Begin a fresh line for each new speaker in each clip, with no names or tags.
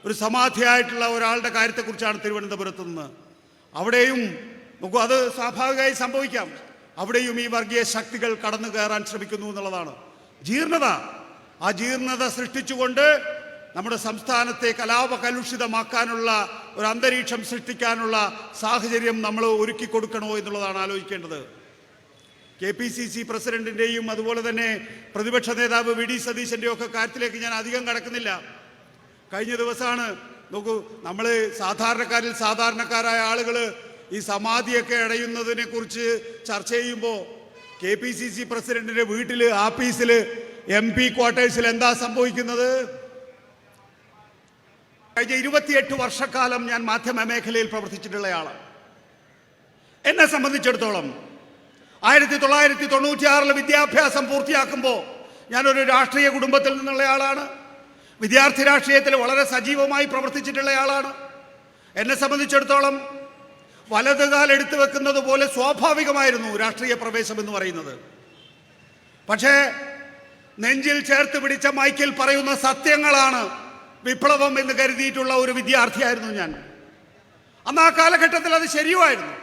ഒരു സമാധിയായിട്ടുള്ള ഒരാളുടെ കാര്യത്തെക്കുറിച്ചാണ് തിരുവനന്തപുരത്ത് നിന്ന്. അവിടെയും നോക്കൂ, അത് സ്വാഭാവികമായി സംഭവിക്കാം. അവിടെയും ഈ വർഗീയ ശക്തികൾ കടന്നു കയറാൻ ശ്രമിക്കുന്നു എന്നുള്ളതാണ് ജീർണത. ആ ജീർണത സൃഷ്ടിച്ചുകൊണ്ട് നമ്മുടെ സംസ്ഥാനത്തെ കലാപകലുഷിതമാക്കാനുള്ള ഒരു അന്തരീക്ഷം സൃഷ്ടിക്കാനുള്ള സാഹചര്യം നമ്മൾ ഒരുക്കി കൊടുക്കണോ എന്നുള്ളതാണ് ആലോചിക്കേണ്ടത്. KPCC പ്രസിഡന്റിൻ്റെയും അതുപോലെ തന്നെ പ്രതിപക്ഷ നേതാവ് VD സതീശൻ്റെയും ഒക്കെ കാര്യത്തിലേക്ക് ഞാൻ അധികം കടക്കുന്നില്ല. കഴിഞ്ഞ ദിവസമാണ് നോക്കൂ, നമ്മൾ സാധാരണക്കാരിൽ സാധാരണക്കാരായ ആളുകൾ ഈ സമാധിയൊക്കെ അടയുന്നതിനെ കുറിച്ച് ചർച്ച ചെയ്യുമ്പോൾ KPCC പ്രസിഡന്റിന്റെ വീട്ടിൽ, ആഫീസിൽ, MP ക്വാർട്ടേഴ്സിൽ എന്താ സംഭവിക്കുന്നത്? കഴിഞ്ഞ 28 വർഷക്കാലം ഞാൻ മാധ്യമ മേഖലയിൽ പ്രവർത്തിച്ചിട്ടുള്ളയാളാണ്. എന്നെ സംബന്ധിച്ചിടത്തോളം 1996 വിദ്യാഭ്യാസം പൂർത്തിയാക്കുമ്പോൾ ഞാനൊരു രാഷ്ട്രീയ കുടുംബത്തിൽ നിന്നുള്ളയാളാണ്. വിദ്യാർത്ഥി രാഷ്ട്രീയത്തിൽ വളരെ സജീവമായി പ്രവർത്തിച്ചിട്ടുള്ളയാളാണ്. എന്നെ സംബന്ധിച്ചിടത്തോളം വലതുകാൽ എടുത്തു വെക്കുന്നത് പോലെ സ്വാഭാവികമായിരുന്നു രാഷ്ട്രീയ പ്രവേശം എന്ന് പറയുന്നത്. പക്ഷേ നെഞ്ചിൽ ചേർത്ത് പിടിച്ച മൈക്കിൽ പറയുന്ന സത്യങ്ങളാണ് വിപ്ലവം എന്ന് കരുതിയിട്ടുള്ള ഒരു വിദ്യാർത്ഥിയായിരുന്നു ഞാൻ. അന്ന് ആ കാലഘട്ടത്തിൽ അത് ശരിയുമായിരുന്നു.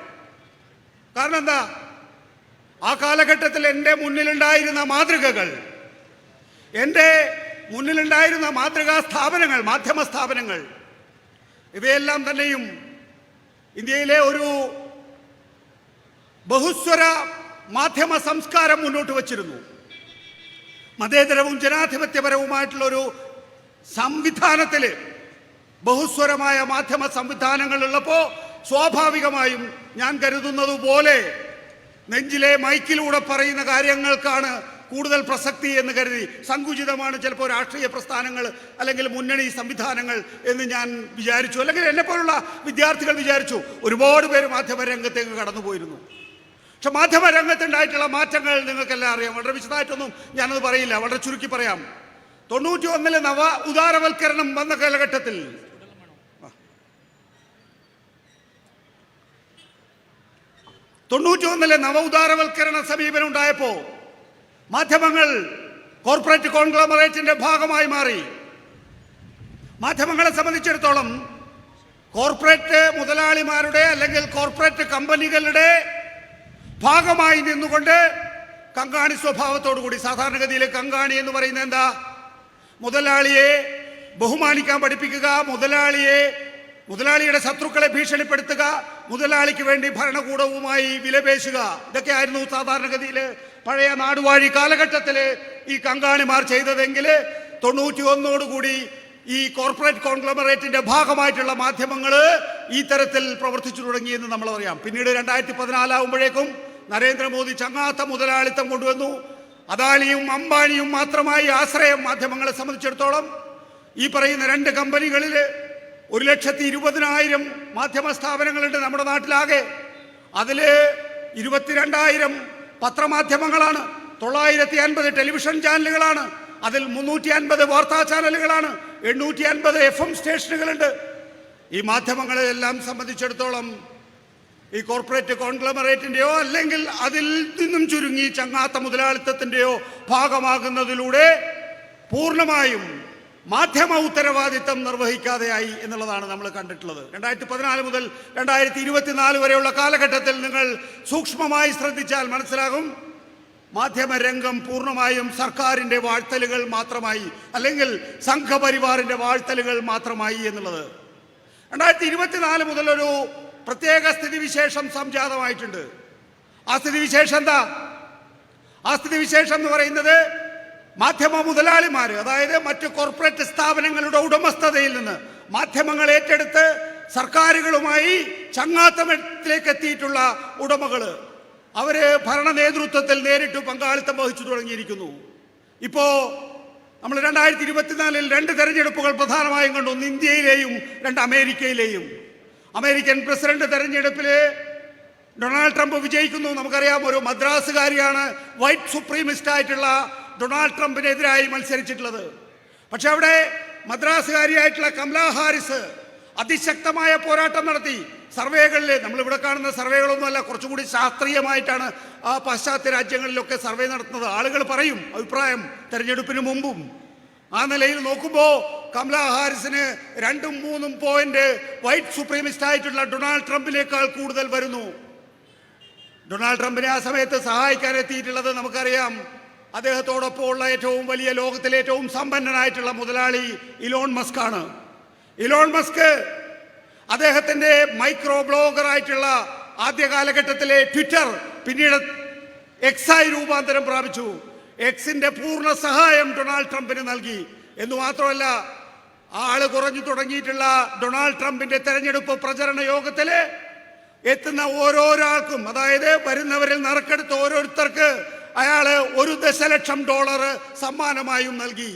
കാരണം എന്താ? ആ കാലഘട്ടത്തിൽ എൻ്റെ മുന്നിലുണ്ടായിരുന്ന മാതൃകകൾ, എൻ്റെ മുന്നിലുണ്ടായിരുന്ന മാതൃകാ സ്ഥാപനങ്ങൾ, മാധ്യമ സ്ഥാപനങ്ങൾ, ഇവയെല്ലാം തന്നെയും ഇന്ത്യയിലെ ഒരു ബഹുസ്വര മാധ്യമ സംസ്കാരം മുന്നോട്ട് വച്ചിരുന്നു. മതേതരവും ജനാധിപത്യപരവുമായിട്ടുള്ളൊരു സംവിധാനത്തിൽ ബഹുസ്വരമായ മാധ്യമ സംവിധാനങ്ങൾ ഉള്ളപ്പോൾ സ്വാഭാവികമായും ഞാൻ കരുതുന്നത് പോലെ നെഞ്ചിലെ മൈക്കിലൂടെ പറയുന്ന കാര്യങ്ങൾക്കാണ് കൂടുതൽ പ്രസക്തി എന്ന് കരുതി സങ്കുചിതമാണ് ചിലപ്പോൾ രാഷ്ട്രീയ പ്രസ്ഥാനങ്ങൾ അല്ലെങ്കിൽ മുന്നണി സംവിധാനങ്ങൾ എന്ന് ഞാൻ വിചാരിച്ചു, അല്ലെങ്കിൽ എന്നെപ്പോലുള്ള വിദ്യാർത്ഥികൾ വിചാരിച്ചു. ഒരുപാട് പേര് മാധ്യമരംഗത്തേക്ക് കടന്നുപോയിരുന്നു. പക്ഷെ മാധ്യമരംഗത്തുണ്ടായിട്ടുള്ള മാറ്റങ്ങൾ നിങ്ങൾക്കെല്ലാം അറിയാം. വളരെ വിശദമായിട്ടൊന്നും ഞാനത് പറയില്ല, വളരെ ചുരുക്കി പറയാം. 91 നവ ഉദാരവൽക്കരണം വന്ന കാലഘട്ടത്തിൽ 91 നവ ഉദാരവൽക്കരണ സമീപനം ഉണ്ടായപ്പോൾ മാധ്യമങ്ങൾ കോർപ്പറേറ്റ് കോൺഗ്ലോമറേറ്റിന്റെ ഭാഗമായി മാറി. മാധ്യമങ്ങളെ സംബന്ധിച്ചിടത്തോളം കോർപ്പറേറ്റ് മുതലാളിമാരുടെ അല്ലെങ്കിൽ കോർപ്പറേറ്റ് കമ്പനികളുടെ ഭാഗമായി നിന്നുകൊണ്ട് കങ്കാണി സ്വഭാവത്തോടു കൂടി, സാധാരണഗതിയിൽ കങ്കാണി എന്ന് പറയുന്നത് എന്താ? മുതലാളിയെ ബഹുമാനിക്കാൻ പഠിപ്പിക്കുക, മുതലാളിയുടെ ശത്രുക്കളെ ഭീഷണിപ്പെടുത്തുക, മുതലാളിക്ക് വേണ്ടി ഭരണകൂടവുമായി വിലപേശുക, ഇതൊക്കെയായിരുന്നു സാധാരണഗതിയിൽ പഴയ നാടുവാഴി കാലഘട്ടത്തിൽ ഈ കങ്കാണിമാർ ചെയ്തതെങ്കിൽ 91 ഈ കോർപ്പറേറ്റ് കോൺഗ്ലോമറേറ്റിന്റെ ഭാഗമായിട്ടുള്ള മാധ്യമങ്ങൾ ഈ തരത്തിൽ പ്രവർത്തിച്ചു തുടങ്ങിയെന്ന് നമ്മൾ അറിയാം. പിന്നീട് 2014 ആകുമ്പോഴേക്കും നരേന്ദ്രമോദി ചങ്ങാത്ത മുതലാളിത്തം കൊണ്ടുവന്നു. അദാനിയും അംബാനിയും മാത്രമായി ആശ്രയം മാധ്യമങ്ങളെ സംബന്ധിച്ചിടത്തോളം ഈ പറയുന്ന 2 കമ്പനികളിൽ 1,20,000 മാധ്യമ സ്ഥാപനങ്ങളുണ്ട് നമ്മുടെ നാട്ടിലാകെ. അതിൽ 22,000 പത്രമാധ്യമങ്ങളാണ്, 950 ടെലിവിഷൻ ചാനലുകളാണ്, അതിൽ 350 വാർത്താ ചാനലുകളാണ്, 850 FM സ്റ്റേഷനുകളുണ്ട്. ഈ മാധ്യമങ്ങളെല്ലാം സംബന്ധിച്ചിടത്തോളം ഈ കോർപ്പറേറ്റ് കോൺഗ്ലോമറേറ്റിൻ്റെയോ അല്ലെങ്കിൽ അതിൽ നിന്നും ചുരുങ്ങി ചങ്ങാത്ത മുതലാളിത്തത്തിൻ്റെയോ ഭാഗമാകുന്നതിലൂടെ പൂർണ്ണമായും മാധ്യമ ഉത്തരവാദിത്തം നിർവഹിക്കാതെയായി എന്നുള്ളതാണ് നമ്മൾ കണ്ടിട്ടുള്ളത്. 2014 മുതൽ 2024 വരെയുള്ള കാലഘട്ടത്തിൽ നിങ്ങൾ സൂക്ഷ്മമായി ശ്രദ്ധിച്ചാൽ മനസ്സിലാകും, മാധ്യമരംഗം പൂർണ്ണമായും സർക്കാരിൻ്റെ വാഴ്ത്തലുകൾ മാത്രമായി അല്ലെങ്കിൽ സംഘപരിവാറിൻ്റെ വാഴ്ത്തലുകൾ മാത്രമായി എന്നുള്ളത്. 2024 മുതൽ ഒരു പ്രത്യേക സ്ഥിതിവിശേഷം സംജാതമായിട്ടുണ്ട്. ആ സ്ഥിതിവിശേഷം എന്താ? ആ സ്ഥിതിവിശേഷം എന്ന് പറയുന്നത് മാധ്യമ മുതലാളിമാർ, അതായത് മറ്റ് കോർപ്പറേറ്റ് സ്ഥാപനങ്ങളുടെ ഉടമസ്ഥതയിൽ നിന്ന് മാധ്യമങ്ങൾ ഏറ്റെടുത്ത് സർക്കാരുകളുമായി ചങ്ങാത്തത്തിലേക്ക് എത്തിയിട്ടുള്ള ഉടമകൾ, അവര് ഭരണ നേതൃത്വത്തിൽ നേരിട്ട് പങ്കാളിത്തം വഹിച്ചു തുടങ്ങിയിരിക്കുന്നു. ഇപ്പോൾ നമ്മൾ 2024 2 തെരഞ്ഞെടുപ്പുകൾ പ്രധാനമായും കണ്ടു. ഒന്ന് ഇന്ത്യയിലെയും 2 അമേരിക്കയിലെയും. അമേരിക്കൻ പ്രസിഡന്റ് തെരഞ്ഞെടുപ്പിൽ ഡൊണാൾഡ് ട്രംപ് വിജയിക്കുന്നു. നമുക്കറിയാം, ഒരു മദ്രാസുകാരിയാണ് വൈറ്റ് സുപ്രീമിസ്റ്റ് ആയിട്ടുള്ള ഡൊണാൾഡ് ട്രംപിനെതിരായി മത്സരിച്ചിട്ടുള്ളത്. പക്ഷെ അവിടെ മദ്രാസുകാരിയായിട്ടുള്ള കമലാ ഹാരിസ് അതിശക്തമായ പോരാട്ടം നടത്തി. സർവേകളിൽ നമ്മളിവിടെ കാണുന്ന സർവേകളൊന്നുമല്ല, കുറച്ചുകൂടി ശാസ്ത്രീയമായിട്ടാണ് ആ പാശ്ചാത്യ രാജ്യങ്ങളിലൊക്കെ സർവേ നടത്തുന്നത്. ആളുകൾ പറയും അഭിപ്രായം തെരഞ്ഞെടുപ്പിന് മുമ്പും ആ നിലയിൽ നോക്കുമ്പോൾ കമലാ ഹാരിസിന് 2-3 പോയിന്റ് വൈറ്റ് സുപ്രീമിസ്റ്റ് ആയിട്ടുള്ള ഡൊണാൾഡ് ട്രംപിനേക്കാൾ കൂടുതൽ വരുന്നു. ഡൊണാൾഡ് ട്രംപിനെ ആ സമയത്ത് സഹായിക്കാൻ എത്തിയിട്ടുള്ളത് നമുക്കറിയാം. അദ്ദേഹത്തോടൊപ്പം ഉള്ള ഏറ്റവും വലിയ ലോകത്തിലെ ഏറ്റവും സമ്പന്നനായിട്ടുള്ള മുതലാളി ഇലോൺ മസ്ക് ആണ്. ഇലോൺ മസ്ക് അദ്ദേഹത്തിന്റെ മൈക്രോ ബ്ലോഗറായിട്ടുള്ള ആദ്യ കാലഘട്ടത്തിലെ ട്വിറ്റർ പിന്നീട് എക്സായി രൂപാന്തരം പ്രാപിച്ചു. എക്സിന്റെ പൂർണ്ണ സഹായം ഡൊണാൾഡ് ട്രംപിന് നൽകി എന്ന് മാത്രമല്ല, ആള് കുറഞ്ഞു തുടങ്ങിയിട്ടുള്ള ഡൊണാൾഡ് ട്രംപിന്റെ തെരഞ്ഞെടുപ്പ് പ്രചരണ യോഗത്തില് എത്തുന്ന ഓരോരാൾക്കും, അതായത് വരുന്നവരിൽ നറുക്കെടുത്ത് ഓരോരുത്തർക്ക് അയാള് $1 ദശലക്ഷം സമ്മാനമായും നൽകി.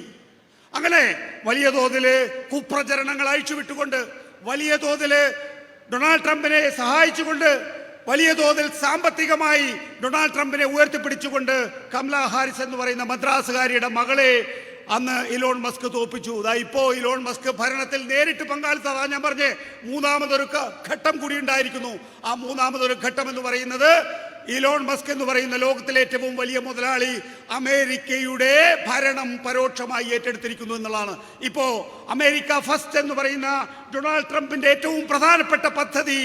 അങ്ങനെ വലിയ തോതില് കുപ്രചരണങ്ങൾ അഴിച്ചുവിട്ടുകൊണ്ട്, വലിയ തോതില് ഡൊണാൾഡ് ട്രംപിനെ സഹായിച്ചുകൊണ്ട്, വലിയ തോതിൽ സാമ്പത്തികമായി ഡൊണാൾഡ് ട്രംപിനെ ഉയർത്തിപ്പിടിച്ചുകൊണ്ട് കമലാ ഹാരിസ് എന്ന് പറയുന്ന മദ്രാസുകാരിയുടെ മകളെ അന്ന് ഇലോൺ മസ്ക് തോപ്പിച്ചു. ഇപ്പോ ഇലോൺ മസ്ക് ഭരണത്തിൽ നേരിട്ട് പങ്കാളിത്തതാ ഞാൻ പറഞ്ഞേ, മൂന്നാമതൊരു ഘട്ടം കൂടി ഉണ്ടായിരിക്കുന്നു. ആ മൂന്നാമതൊരു ഘട്ടം എന്ന് പറയുന്നത് ഇലോൺ മസ്ക് എന്ന് പറയുന്ന ലോകത്തിലെ ഏറ്റവും വലിയ മുതലാളി അമേരിക്കയുടെ ഭരണം പരോക്ഷമായി ഏറ്റെടുത്തിരിക്കുന്നു എന്നുള്ളതാണ്. ഇപ്പോ അമേരിക്ക ഫസ്റ്റ് എന്ന് പറയുന്ന ഡൊണാൾഡ് ട്രംപിന്റെ ഏറ്റവും പ്രധാനപ്പെട്ട പദ്ധതി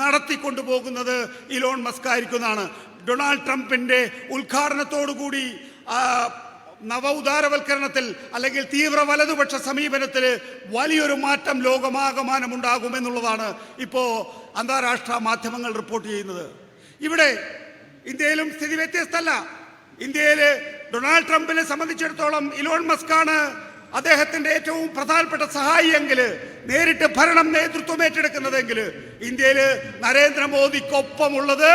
നടത്തിക്കൊണ്ടുപോകുന്നത് ഇലോൺ മസ്ക് ആയിരിക്കുന്നതാണ്. ഡൊണാൾഡ് ട്രംപിന്റെ ഉദ്ഘാടനത്തോടുകൂടി നവ ഉദാരവൽക്കരണത്തിൽ അല്ലെങ്കിൽ തീവ്ര വലതുപക്ഷ സമീപനത്തിൽ വലിയൊരു മാറ്റം ലോകമാകമാനം ഉണ്ടാകുമെന്നുള്ളതാണ് ഇപ്പോൾ അന്താരാഷ്ട്ര മാധ്യമങ്ങൾ റിപ്പോർട്ട് ചെയ്യുന്നത്. ഇവിടെ ഇന്ത്യയിലും സ്ഥിതി വ്യത്യസ്തമല്ല. ഇന്ത്യയിൽ ഡൊണാൾഡ് ട്രംപിനെ സംബന്ധിച്ചിടത്തോളം ഇലോൺ മസ്ക് ആണ് അദ്ദേഹത്തിന്റെ ഏറ്റവും പ്രധാനപ്പെട്ട സഹായിയെങ്കിൽ, നേരിട്ട് ഭരണം നേതൃത്വം ഏറ്റെടുക്കുന്നതെങ്കിൽ ഇന്ത്യയിൽ നരേന്ദ്രമോദിക്കൊപ്പമുള്ളത്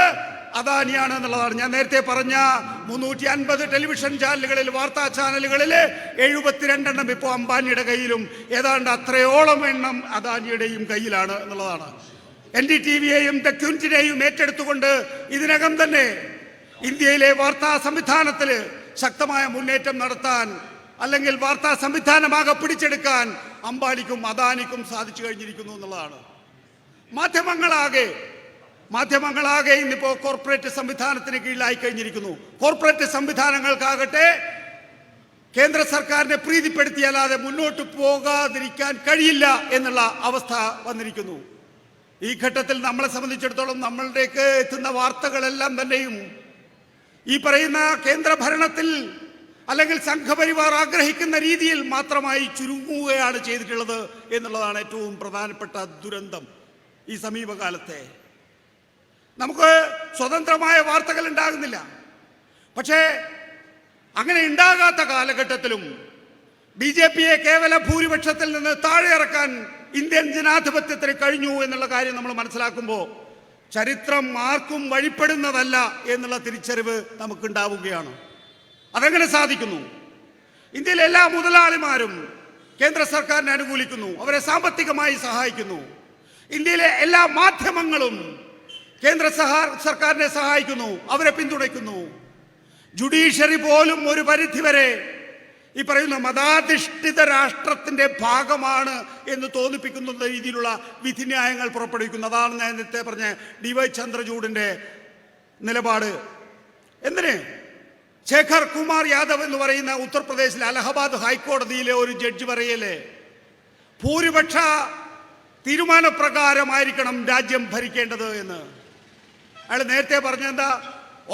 അദാനിയാണ് എന്നുള്ളതാണ്. ഞാൻ നേരത്തെ പറഞ്ഞ 350 ടെലിവിഷൻ ചാനലുകളിൽ, വാർത്താ ചാനലുകളിൽ 72 ഇപ്പോൾ അംബാനിയുടെ കയ്യിലും ഏതാണ്ട് അത്രയോളം എണ്ണം അദാനിയുടെയും കയ്യിലാണ് എന്നുള്ളതാണ്. NDTVയെയും ദ ക്വിൻറ്റിനെയും ഏറ്റെടുത്തുകൊണ്ട് ഇതിനകം തന്നെ ഇന്ത്യയിലെ വാർത്താ സംവിധാനത്തിൽ ശക്തമായ മുന്നേറ്റം നടത്താൻ, അല്ലെങ്കിൽ വാർത്താ സംവിധാനമാകെ പിടിച്ചെടുക്കാൻ അംബാനിക്കും അദാനിക്കും സാധിച്ചു കഴിഞ്ഞിരിക്കുന്നു എന്നുള്ളതാണ്. മാധ്യമങ്ങളാകെ ഇന്നിപ്പോ കോർപ്പറേറ്റ് സംവിധാനത്തിന് കീഴിലായി കഴിഞ്ഞിരിക്കുന്നു. കോർപ്പറേറ്റ് സംവിധാനങ്ങൾക്കാകട്ടെ കേന്ദ്ര സർക്കാരിനെ പ്രീതിപ്പെടുത്തിയല്ലാതെ മുന്നോട്ട് പോകാതിരിക്കാൻ കഴിയില്ല എന്നുള്ള അവസ്ഥ വന്നിരിക്കുന്നു. ഈ ഘട്ടത്തിൽ നമ്മളെ സംബന്ധിച്ചിടത്തോളം നമ്മളുടെയൊക്കെ എത്തുന്ന വാർത്തകളെല്ലാം തന്നെയും ഈ പറയുന്ന കേന്ദ്ര ഭരണത്തിൽ അല്ലെങ്കിൽ സംഘപരിവാർ ആഗ്രഹിക്കുന്ന രീതിയിൽ മാത്രമായി ചുരുങ്ങുകയാണ് ചെയ്തിട്ടുള്ളത് എന്നുള്ളതാണ് ഏറ്റവും പ്രധാനപ്പെട്ട ദുരന്തം. ഈ സമീപകാലത്തെ നമുക്ക് സ്വതന്ത്രമായ വാർത്തകൾ ഉണ്ടാകുന്നില്ല. പക്ഷേ അങ്ങനെ ഉണ്ടാകാത്ത കാലഘട്ടത്തിലും BJPയെ കേവല ഭൂരിപക്ഷത്തിൽ നിന്ന് താഴെ ഇറക്കാൻ ഇന്ത്യൻ ജനാധിപത്യത്തിന് കഴിഞ്ഞു എന്നുള്ള കാര്യം നമ്മൾ മനസ്സിലാക്കുമ്പോൾ ചരിത്രം ആർക്കും വഴിപ്പെടുന്നതല്ല എന്നുള്ള തിരിച്ചറിവ് നമുക്കുണ്ടാവുകയാണ്. അതെങ്ങനെ സാധിക്കുന്നു? ഇന്ത്യയിലെ എല്ലാ മുതലാളിമാരും കേന്ദ്ര സർക്കാരിനെ അനുകൂലിക്കുന്നു, അവരെ സാമ്പത്തികമായി സഹായിക്കുന്നു. ഇന്ത്യയിലെ എല്ലാ മാധ്യമങ്ങളും കേന്ദ്ര സർക്കാരിനെ സഹായിക്കുന്നു, അവരെ പിന്തുണയ്ക്കുന്നു. ജുഡീഷ്യറി പോലും ഒരു പരിധിവരെ ഈ പറയുന്ന മതാധിഷ്ഠിത രാഷ്ട്രത്തിന്റെ ഭാഗമാണ് എന്ന് തോന്നിപ്പിക്കുന്ന രീതിയിലുള്ള വിധിന്യായങ്ങൾ പുറപ്പെടുവിക്കുന്നു. അതാണ് ഞാൻ നേരത്തെ പറഞ്ഞ DY ചന്ദ്രചൂഡിന്റെ നിലപാട്. എന്തിന്? ശേഖർ കുമാർ യാദവ് എന്ന് പറയുന്ന ഉത്തർപ്രദേശിലെ അലഹബാദ് ഹൈക്കോടതിയിലെ ഒരു ജഡ്ജി പറയല്ലേ, ഭൂരിപക്ഷ തീരുമാനപ്രകാരമായിരിക്കണം രാജ്യം ഭരിക്കേണ്ടത് എന്ന്. അയാൾ നേരത്തെ പറഞ്ഞെന്താ?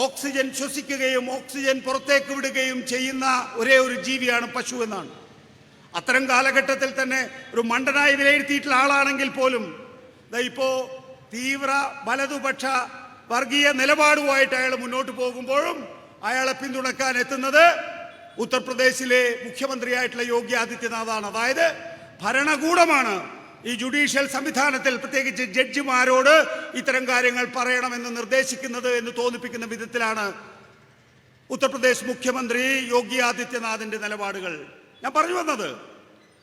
ഓക്സിജൻ ശ്വസിക്കുകയും ഓക്സിജൻ പുറത്തേക്ക് വിടുകയും ചെയ്യുന്ന ഒരേ ഒരു ജീവിയാണ് പശു എന്നാണ്. അത്തരം കാലഘട്ടത്തിൽ തന്നെ ഒരു മണ്ടനായി വിലയിരുത്തിയിട്ടുള്ള ആളാണെങ്കിൽ പോലും ഇപ്പോ തീവ്ര വലതുപക്ഷ വർഗീയ നിലപാടുമായിട്ട് അയാൾ മുന്നോട്ട് പോകുമ്പോഴും അയാളെ പിന്തുണക്കാൻ എത്തുന്നത് ഉത്തർപ്രദേശിലെ മുഖ്യമന്ത്രിയായിട്ടുള്ള യോഗി ആദിത്യനാഥാണ്. അതായത് ഭരണകൂടമാണ് ഈ ജുഡീഷ്യൽ സംവിധാനത്തിൽ പ്രത്യേകിച്ച് ജഡ്ജിമാരോട് ഇത്തരം കാര്യങ്ങൾ പറയണമെന്ന് നിർദ്ദേശിക്കുന്നത് എന്ന് തോന്നിപ്പിക്കുന്ന വിധത്തിലാണ് ഉത്തർപ്രദേശ് മുഖ്യമന്ത്രി യോഗി ആദിത്യനാഥിന്റെ നിലപാടുകൾ. ഞാൻ പറഞ്ഞു വന്നത്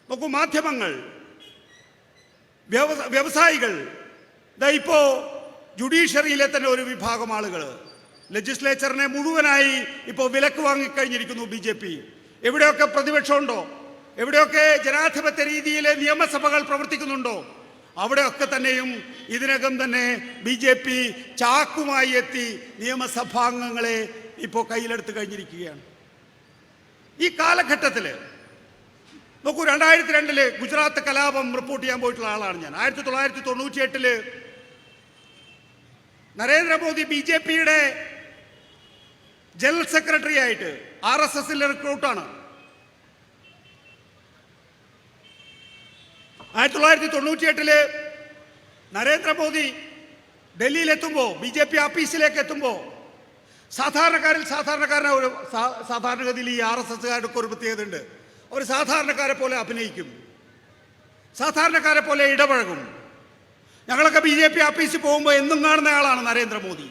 നോക്കൂ, മാധ്യമങ്ങൾ, വ്യവസായികൾ, ഇപ്പോ ജുഡീഷ്യറിയിലെ തന്നെ ഒരു വിഭാഗം ആളുകൾ ലെജിസ്ലേച്ചറിനെ മുഴുവനായി ഇപ്പോൾ വിലക്ക് വാങ്ങിക്കഴിഞ്ഞിരിക്കുന്നു BJP. എവിടെയൊക്കെ പ്രതിപക്ഷമുണ്ടോ, എവിടെയൊക്കെ ജനാധിപത്യ രീതിയിൽ നിയമസഭകൾ പ്രവർത്തിക്കുന്നുണ്ടോ, അവിടെയൊക്കെ തന്നെയും ഇതിനകം തന്നെ BJP ചാക്കുമായി എത്തി നിയമസഭാംഗങ്ങളെ ഇപ്പോൾ കയ്യിലെടുത്ത് കഴിഞ്ഞിരിക്കുകയാണ്. ഈ കാലഘട്ടത്തിൽ നോക്കൂ, 2002 ഗുജറാത്ത് കലാപം റിപ്പോർട്ട് ചെയ്യാൻ പോയിട്ടുള്ള ആളാണ് ഞാൻ. 1998 നരേന്ദ്രമോദി BJPയുടെ ജനറൽ സെക്രട്ടറി ആയിട്ട് RSSലെ റിക്രൂട്ടാണ്. 1998 നരേന്ദ്രമോദി ഡൽഹിയിലെത്തുമ്പോൾ, BJP ഓഫീസിലേക്ക് എത്തുമ്പോൾ, സാധാരണഗതിയിൽ ഈ RSSകാരുടെ ഒരു പ്രത്യേകതയുണ്ട്. അവർ സാധാരണക്കാരെ പോലെ അഭിനയിക്കും, സാധാരണക്കാരെ പോലെ ഇടപഴകും. ഞങ്ങളൊക്കെ BJP ഓഫീസിൽ പോകുമ്പോൾ എന്നും കാണുന്ന ആളാണ് നരേന്ദ്രമോദി.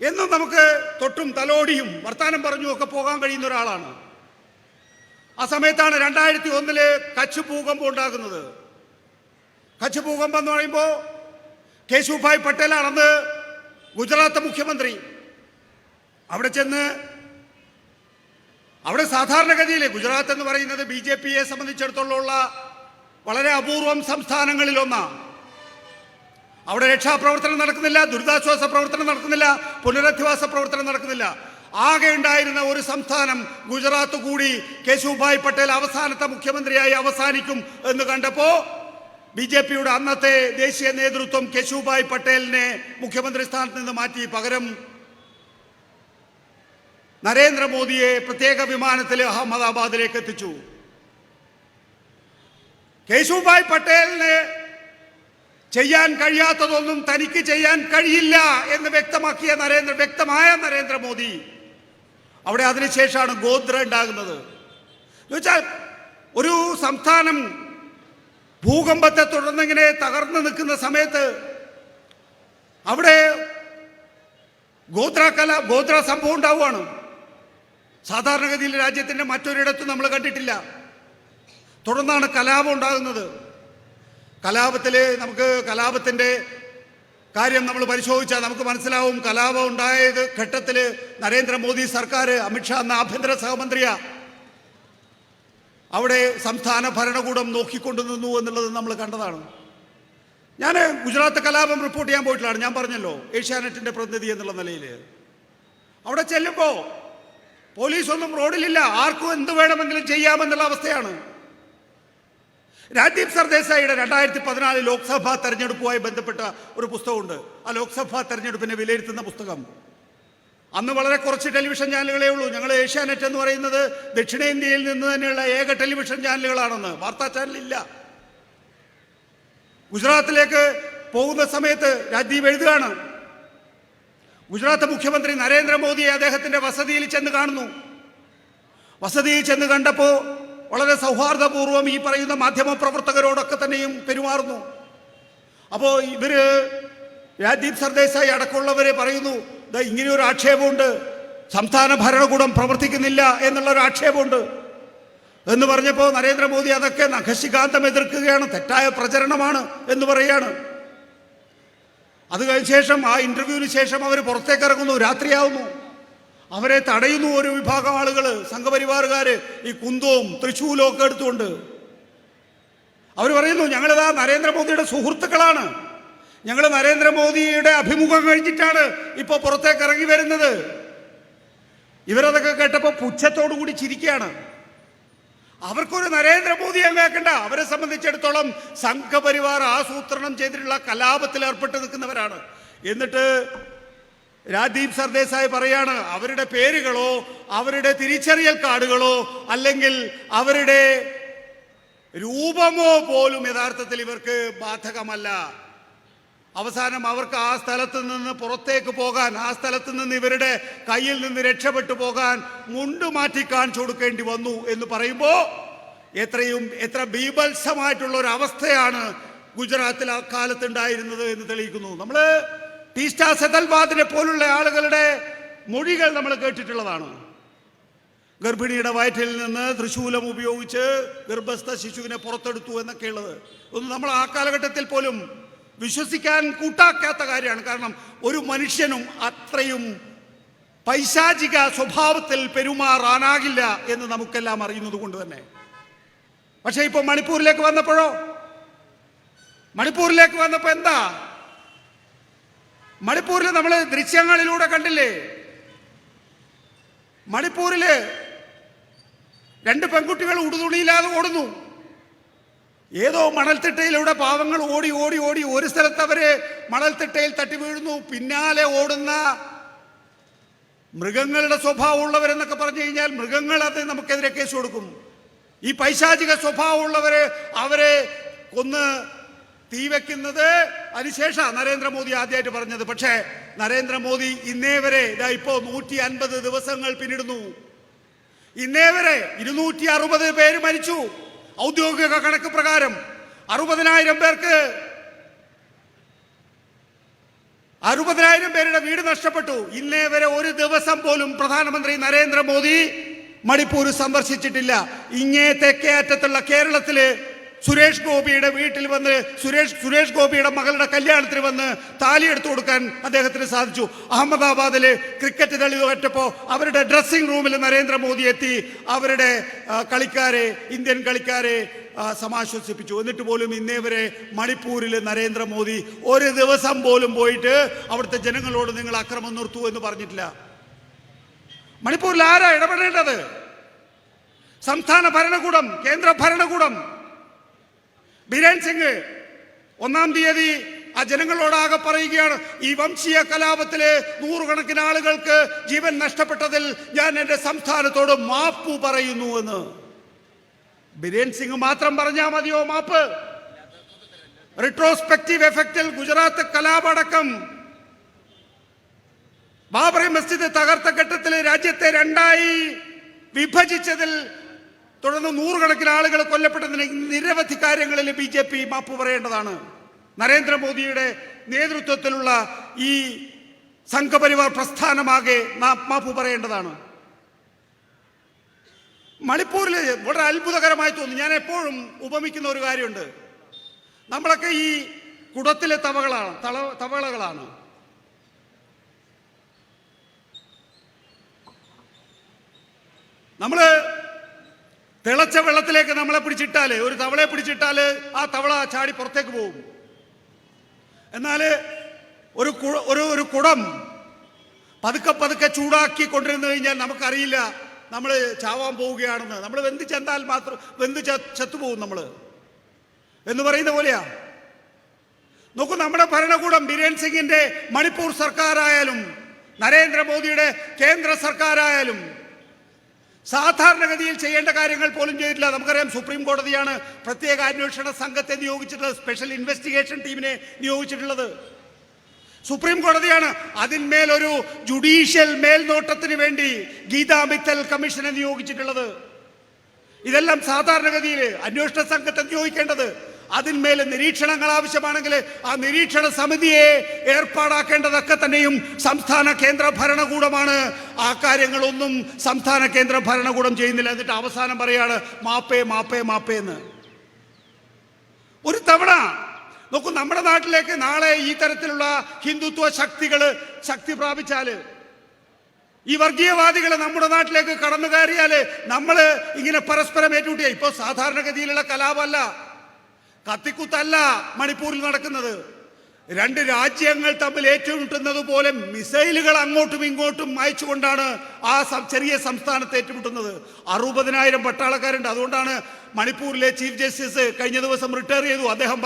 എന്നും നമുക്ക് തൊട്ടും തലോടിയും വർത്താനം പറഞ്ഞും ഒക്കെ പോകാൻ കഴിയുന്ന ഒരാളാണ്. ആ സമയത്താണ് 2001 കച്ച് ഭൂകമ്പം ഉണ്ടാകുന്നത്. കച്ച് ഭൂകമ്പം എന്ന് പറയുമ്പോൾ കേശുഭായ് പട്ടേലാണെന്ന് ഗുജറാത്ത് മുഖ്യമന്ത്രി. അവിടെ സാധാരണഗതിയിൽ ഗുജറാത്ത് എന്ന് പറയുന്നത് BJPയെ സംബന്ധിച്ചിടത്തോളമുള്ള വളരെ അപൂർവം സംസ്ഥാനങ്ങളിലൊന്നാണ്. അവിടെ രക്ഷാപ്രവർത്തനം നടക്കുന്നില്ല, ദുരിതാശ്വാസ പ്രവർത്തനം നടക്കുന്നില്ല, പുനരധിവാസ പ്രവർത്തനം നടക്കുന്നില്ല. ആകെ ഉണ്ടായിരുന്ന ഒരു സംസ്ഥാനം ഗുജറാത്ത് കൂടി കേശുഭായ് പട്ടേൽ അവസാനത്തെ മുഖ്യമന്ത്രിയായി അവസാനിക്കും എന്ന് കണ്ടപ്പോൾ BJPയുടെ അന്നത്തെ ദേശീയ നേതൃത്വം കേശുഭായ് പട്ടേലിനെ മുഖ്യമന്ത്രി സ്ഥാനത്ത് നിന്ന് മാറ്റി പകരം നരേന്ദ്രമോദിയെ പ്രത്യേക വിമാനത്തിൽ അഹമ്മദാബാദിലേക്ക് എത്തിച്ചു. കേശുഭായ് പട്ടേലിന് ചെയ്യാൻ കഴിയാത്തതൊന്നും തനിക്ക് ചെയ്യാൻ കഴിയില്ല എന്ന് വ്യക്തമായ നരേന്ദ്രമോദി അവിടെ അതിനുശേഷമാണ് ഗോത്ര ഉണ്ടാകുന്നത്. എന്നുവെച്ചാൽ ഒരു സംസ്ഥാനം ഭൂകമ്പത്തെ തുടർന്നിങ്ങനെ തകർന്നു നിൽക്കുന്ന സമയത്ത് അവിടെ ഗോത്ര സംഭവം ഉണ്ടാവുകയാണ്. സാധാരണഗതിയിൽ രാജ്യത്തിൻ്റെ മറ്റൊരിടത്തും നമ്മൾ കണ്ടിട്ടില്ല. തുടർന്നാണ് കലാപം ഉണ്ടാകുന്നത്. കലാപത്തിൻ്റെ കാര്യം നമ്മൾ പരിശോധിച്ചാൽ നമുക്ക് മനസ്സിലാവും. കലാപം ഉണ്ടായത് ഘട്ടത്തിൽ നരേന്ദ്രമോദി സർക്കാർ, അമിത്ഷാ എന്ന ആഭ്യന്തര സഹമന്ത്രിയാ അവിടെ സംസ്ഥാന ഭരണകൂടം നോക്കിക്കൊണ്ടു നിന്നു എന്നുള്ളത് നമ്മൾ കണ്ടതാണ്. ഞാൻ ഗുജറാത്ത് കലാപം റിപ്പോർട്ട് ചെയ്യാൻ പോയിട്ടുള്ളതാണ്. ഞാൻ പറഞ്ഞല്ലോ, ഏഷ്യാനെറ്റിൻ്റെ പ്രതിനിധി എന്നുള്ള നിലയിൽ അവിടെ ചെല്ലുമ്പോൾ പോലീസൊന്നും റോഡിലില്ല, ആർക്കും എന്ത് വേണമെങ്കിലും ചെയ്യാമെന്നുള്ള അവസ്ഥയാണ്. രാജീവ് സർദേശായിയുടെ 2014 ലോക്സഭാ തെരഞ്ഞെടുപ്പുമായി ബന്ധപ്പെട്ട ഒരു പുസ്തകമുണ്ട്. ആ ലോക്സഭാ തെരഞ്ഞെടുപ്പിനെ വിലയിരുത്തുന്ന പുസ്തകം. അന്ന് വളരെ കുറച്ച് ടെലിവിഷൻ ചാനലുകളേ ഉള്ളൂ. ഞങ്ങൾ ഏഷ്യാനെറ്റ് എന്ന് പറയുന്നത് ദക്ഷിണേന്ത്യയിൽ നിന്ന് തന്നെയുള്ള ഏക ടെലിവിഷൻ ചാനലുകളാണെന്ന്. വാർത്താ ചാനലില്ല. ഗുജറാത്തിലേക്ക് പോകുന്ന സമയത്ത് രാജീവ് എഴുതുകയാണ്, ഗുജറാത്ത് മുഖ്യമന്ത്രി നരേന്ദ്രമോദിയെ അദ്ദേഹത്തിൻ്റെ വസതിയിൽ ചെന്ന് കാണുന്നു. വസതിയിൽ ചെന്ന് കണ്ടപ്പോൾ വളരെ സൗഹാർദ്ദപൂർവ്വം ഈ പറയുന്ന മാധ്യമ പ്രവർത്തകരോടൊക്കെ തന്നെയും പെരുമാറുന്നു. അപ്പോൾ രാജീവ് സർദേശായി അടക്കമുള്ളവരെ പറയുന്നു, ഇങ്ങനെയൊരു ആക്ഷേപമുണ്ട്, സംസ്ഥാന ഭരണകൂടം പ്രവർത്തിക്കുന്നില്ല എന്നുള്ളൊരു ആക്ഷേപമുണ്ട് എന്ന് പറഞ്ഞപ്പോൾ നരേന്ദ്രമോദി അതൊക്കെ നഖശികാന്തം എതിർക്കുകയാണ്, തെറ്റായ പ്രചരണമാണ് എന്ന് പറയുകയാണ്. അത് കഴിഞ്ഞ ശേഷം ആ ഇൻ്റർവ്യൂവിന് ശേഷം അവർ പുറത്തേക്ക് ഇറങ്ങുന്നു. രാത്രിയാവുന്നു. അവരെ തടയുന്നു ഒരു വിഭാഗം ആളുകൾ, സംഘപരിവാറുകാർ, ഈ കുന്തവും തൃശൂലും ഒക്കെ എടുത്തുകൊണ്ട്. അവർ പറയുന്നു, ഞങ്ങളിതാ നരേന്ദ്രമോദിയുടെ സുഹൃത്തുക്കളാണ്, ഞങ്ങൾ നരേന്ദ്രമോദിയുടെ അഭിമുഖം കഴിഞ്ഞിട്ടാണ് ഇപ്പോൾ പുറത്തേക്ക് ഇറങ്ങി വരുന്നത്. ഇവരതൊക്കെ കേട്ടപ്പോൾ പുച്ഛത്തോടു കൂടി ചിരിക്കുകയാണ്. അവർക്കൊരു നരേന്ദ്രമോദിയെ കേൾക്കണ്ട. അവരെ സംബന്ധിച്ചിടത്തോളം സംഘപരിവാർ ആസൂത്രണം ചെയ്തിട്ടുള്ള കലാപത്തിൽ ഏർപ്പെട്ട് നിൽക്കുന്നവരാണ്. എന്നിട്ട് രാജീവ് സർദേശായി പറയാണ്, അവരുടെ പേരുകളോ അവരുടെ തിരിച്ചറിയൽ കാർഡുകളോ അല്ലെങ്കിൽ അവരുടെ രൂപമോ പോലും യഥാർത്ഥത്തിൽ ഇവർക്ക് ബാധകമല്ല. അവസാനം അവർക്ക് ആ സ്ഥലത്ത് നിന്ന് പുറത്തേക്ക് പോകാൻ, ആ സ്ഥലത്ത് നിന്ന് ഇവരുടെ കയ്യിൽ നിന്ന് രക്ഷപ്പെട്ടു പോകാൻ മുണ്ട് മാറ്റി കാണിച്ചു കൊടുക്കേണ്ടി വന്നു എന്ന് പറയുമ്പോൾ എത്ര ബീഭത്സമായിട്ടുള്ള ഒരു അവസ്ഥയാണ് ഗുജറാത്തിൽ ആ കാലത്തുണ്ടായിരുന്നത് എന്ന് തെളിയിക്കുന്നു. നമ്മൾ ടീസ്റ്റ സെതൽവാദിനെ പോലുള്ള ആളുകളുടെ മൊഴികൾ നമ്മൾ കേട്ടിട്ടുള്ളതാണ്. ഗർഭിണിയുടെ വയറ്റിൽ നിന്ന് തൃശൂലം ഉപയോഗിച്ച് ഗർഭസ്ഥ ശിശുവിനെ പുറത്തെടുത്തു എന്നൊക്കെയുള്ളത് ഒന്നും നമ്മൾ ആ കാലഘട്ടത്തിൽ പോലും വിശ്വസിക്കാൻ കൂട്ടാക്കാത്ത കാര്യമാണ്. കാരണം ഒരു മനുഷ്യനും അത്രയും പൈശാചിക സ്വഭാവത്തിൽ പെരുമാറാനാകില്ല എന്ന് നമുക്കെല്ലാം അറിയുന്നത് കൊണ്ട് തന്നെ. പക്ഷേ ഇപ്പോൾ മണിപ്പൂരിലേക്ക് വന്നപ്പോൾ എന്താ, മണിപ്പൂരിൽ നമ്മൾ ദൃശ്യങ്ങളിലൂടെ കണ്ടില്ലേ, മണിപ്പൂരില് 2 പെൺകുട്ടികൾ ഉടുതുണിയില്ലാതെ ഓടുന്നു. ഏതോ മണൽത്തിട്ടയിലൂടെ പാവങ്ങൾ ഓടി ഓടി ഓടി ഒരു സ്ഥലത്ത് അവര് മണൽത്തിട്ടയിൽ തട്ടി വീഴുന്നു. പിന്നാലെ ഓടുന്ന മൃഗങ്ങളുടെ സ്വഭാവമുള്ളവരെന്നൊക്കെ പറഞ്ഞു കഴിഞ്ഞാൽ മൃഗങ്ങൾ അത് നമുക്കെതിരെ കേസ് കൊടുക്കും. ഈ പൈശാചിക സ്വഭാവമുള്ളവര് അവരെ കൊന്ന് തീ വെക്കുന്നത് അതിനുശേഷം നരേന്ദ്രമോദി ആദ്യമായിട്ട് പറഞ്ഞത്. പക്ഷേ നരേന്ദ്രമോദി ഇന്നേ വരെ ഇപ്പോ 150 ദിവസങ്ങൾ പിന്നിടുന്നു. ഇന്നേ വരെ 260 പേര് മരിച്ചു. ഔദ്യോഗിക കണക്ക് പ്രകാരം 60,000 പേർക്ക് 60,000 പേരുടെ വീട് നഷ്ടപ്പെട്ടു. ഇന്നേ വരെ ഒരു ദിവസം പോലും പ്രധാനമന്ത്രി നരേന്ദ്രമോദി മണിപ്പൂർ സന്ദർശിച്ചിട്ടില്ല. ഇങ്ങേ തെക്കേ അറ്റത്തുള്ള കേരളത്തില് സുരേഷ് ഗോപിയുടെ വീട്ടിൽ വന്ന് സുരേഷ് ഗോപിയുടെ മകളുടെ കല്യാണത്തിന് വന്ന് താലി എടുത്തു കൊടുക്കാൻ അദ്ദേഹത്തിന് സാധിച്ചു. അഹമ്മദാബാദില് ക്രിക്കറ്റ് കളി തോറ്റപ്പോ അവരുടെ ഡ്രസ്സിംഗ് റൂമിൽ നരേന്ദ്രമോദി എത്തി അവരുടെ ഇന്ത്യൻ കളിക്കാരെ സമാശ്വസിപ്പിച്ചു. എന്നിട്ട് പോലും ഇന്നേ വരെ മണിപ്പൂരിൽ നരേന്ദ്രമോദി ഒരു ദിവസം പോലും പോയിട്ട് അവിടുത്തെ ജനങ്ങളോട് നിങ്ങൾ അക്രമം നിർത്തൂ എന്ന് പറഞ്ഞിട്ടില്ല. മണിപ്പൂരിൽ ആരാ ഇടപെടേണ്ടത്? സംസ്ഥാന ഭരണകൂടം, കേന്ദ്ര ഭരണകൂടം. ബിരേൻ സിംഗ് 1-ാം തീയതി ആ ജനങ്ങളോടാകെ പറയുകയാണ്, ഈ വംശീയ കലാപത്തില് 100 കണക്കിന് ആളുകൾക്ക് ജീവൻ നഷ്ടപ്പെട്ടതിൽ ഞാൻ എൻ്റെ സംസ്ഥാനത്തോട് മാപ്പ് പറയുന്നു എന്ന്. ബിരേൻ സിംഗ് മാത്രം പറഞ്ഞാൽ മതിയോ മാപ്പ്? റിട്രോസ്പെക്റ്റീവ് എഫക്റ്റിൽ ഗുജറാത്ത് കലാപടക്കം ബാബറി മസ്ജിദ് തകർത്ത ഘട്ടത്തിൽ രാജ്യത്തെ 2ആയി വിഭജിച്ചതിൽ തുടർന്ന് 100 കണക്കിന് ആളുകൾ കൊല്ലപ്പെട്ടതിന് നിരവധി കാര്യങ്ങളിൽ BJP മാപ്പ് പറയേണ്ടതാണ്. നരേന്ദ്രമോദിയുടെ നേതൃത്വത്തിലുള്ള ഈ സംഘപരിവാർ പ്രസ്ഥാനമാകെ മാപ്പ് പറയേണ്ടതാണ്. മണിപ്പൂരിൽ വളരെ അത്ഭുതകരമായി തോന്നി. ഞാൻ എപ്പോഴും ഉപമിക്കുന്ന ഒരു കാര്യമുണ്ട്. നമ്മളൊക്കെ ഈ കുടത്തിലെ തവളകളാണ്. നമ്മള് തിളച്ച വെള്ളത്തിലേക്ക് നമ്മളെ പിടിച്ചിട്ടാല്, ഒരു തവളയെ പിടിച്ചിട്ടാല് ആ തവള ചാടി പുറത്തേക്ക് പോകും. എന്നാല് ഒരു കുടം പതുക്കെ പതുക്കെ ചൂടാക്കി കൊണ്ടിരുന്നു കഴിഞ്ഞാൽ നമുക്കറിയില്ല നമ്മൾ ചാവാൻ പോവുകയാണെന്ന്. നമ്മൾ വെന്ത് ചെന്താൽ മാത്രം ചത്തുപോകും നമ്മൾ എന്ന് പറയുന്ന പോലെയാ. നോക്കൂ, നമ്മുടെ ഭരണകൂടം ബിരേൻ സിംഗിന്റെ മണിപ്പൂർ സർക്കാരായാലും നരേന്ദ്രമോദിയുടെ കേന്ദ്ര സർക്കാരായാലും സാധാരണഗതിയിൽ ചെയ്യേണ്ട കാര്യങ്ങൾ പോലും ചെയ്തിട്ടില്ല. നമുക്കറിയാം, സുപ്രീം കോടതിയാണ് പ്രത്യേക അന്വേഷണ സംഘത്തെ നിയോഗിച്ചിട്ടുള്ളത്, സ്പെഷ്യൽ ഇൻവെസ്റ്റിഗേഷൻ ടീമിനെ നിയോഗിച്ചിട്ടുള്ളത് സുപ്രീം കോടതിയാണ്. അതിന്മേലൊരു ജുഡീഷ്യൽ മേൽനോട്ടത്തിന് വേണ്ടി ഗീതാ മിത്തൽ കമ്മീഷനെ നിയോഗിച്ചിട്ടുള്ളത്. ഇതെല്ലാം സാധാരണഗതിയിൽ അന്വേഷണ സംഘത്തെ നിയോഗിക്കേണ്ടത്. അതിന്മേൽ നിരീക്ഷണങ്ങൾ ആവശ്യമാണെങ്കിൽ ആ നിരീക്ഷണ സമിതിയെ ഏർപ്പാടാക്കേണ്ടതൊക്കെ തന്നെയും സംസ്ഥാന കേന്ദ്ര ഭരണകൂടമാണ്. ആ കാര്യങ്ങളൊന്നും സംസ്ഥാന കേന്ദ്ര ഭരണകൂടം ചെയ്യുന്നില്ല. എന്നിട്ട് അവസാനം പറയാണ് മാപ്പേ മാപ്പേ മാപ്പേ എന്ന്. ഒരു തവണ നോക്കൂ, നമ്മുടെ നാട്ടിലേക്ക് നാളെ ഈ തരത്തിലുള്ള ഹിന്ദുത്വ ശക്തി പ്രാപിച്ചാല്, ഈ വർഗീയവാദികൾ നമ്മുടെ നാട്ടിലേക്ക് കടന്നു കയറിയാല് നമ്മൾ ഇങ്ങനെ പരസ്പരം ഏറ്റുമുട്ടിയ ഇപ്പൊ സാധാരണഗതിയിലുള്ള കലാപമല്ല, കത്തിക്കുത്തല്ല മണിപ്പൂരിൽ നടക്കുന്നത്. 2 രാജ്യങ്ങൾ തമ്മിൽ ഏറ്റുമുട്ടുന്നത് പോലെ മിസൈലുകൾ അങ്ങോട്ടും ഇങ്ങോട്ടും അയച്ചുകൊണ്ടാണ് ആ ചെറിയ സംസ്ഥാനത്ത് ഏറ്റുമുട്ടുന്നത്. 60,000 പട്ടാളക്കാരുണ്ട്. അതുകൊണ്ടാണ് മണിപ്പൂരിലെ ചീഫ് ജസ്റ്റിസ് കഴിഞ്ഞ ദിവസം റിട്ടയർ ചെയ്തു. അദ്ദേഹം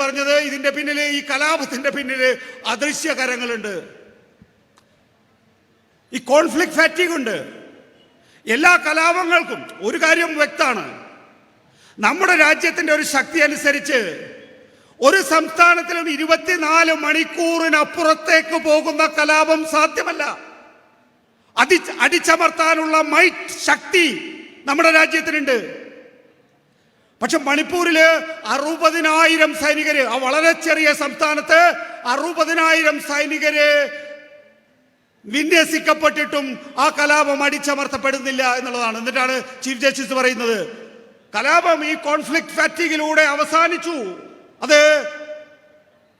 പറഞ്ഞത് ഇതിന്റെ പിന്നിൽ, ഈ കലാപത്തിന്റെ പിന്നിൽ അദൃശ്യ കരങ്ങളുണ്ട്, ഈ കോൺഫ്ലിക്റ്റ് ഫാറ്റിഗ് ഉണ്ട്. എല്ലാ കലാപങ്ങൾക്കും ഒരു കാര്യം വ്യക്തമാണ്, നമ്മുടെ രാജ്യത്തിന്റെ ഒരു ശക്തി അനുസരിച്ച് ഒരു സംസ്ഥാനത്തിലും 24 മണിക്കൂറിനപ്പുറത്തേക്ക് പോകുന്ന കലാപം സാധ്യമല്ല. അടിച്ചമർത്താനുള്ള ശക്തി നമ്മുടെ രാജ്യത്തിനുണ്ട്. പക്ഷെ മണിപ്പൂരില് 60,000 സൈനികര്, ആ വളരെ ചെറിയ സംസ്ഥാനത്ത് 60,000 സൈനികര് വിന്യസിക്കപ്പെട്ടിട്ടും ആ കലാപം അടിച്ചമർത്തപ്പെടുന്നില്ല എന്നുള്ളതാണ്. എന്നിട്ടാണ് ചീഫ് ജസ്റ്റിസ് പറയുന്നത് കലാപം ഈ കോൺഫ്ലിക്റ്റ് ഫാറ്റിഗിലൂടെ അവസാനിച്ചു, അത്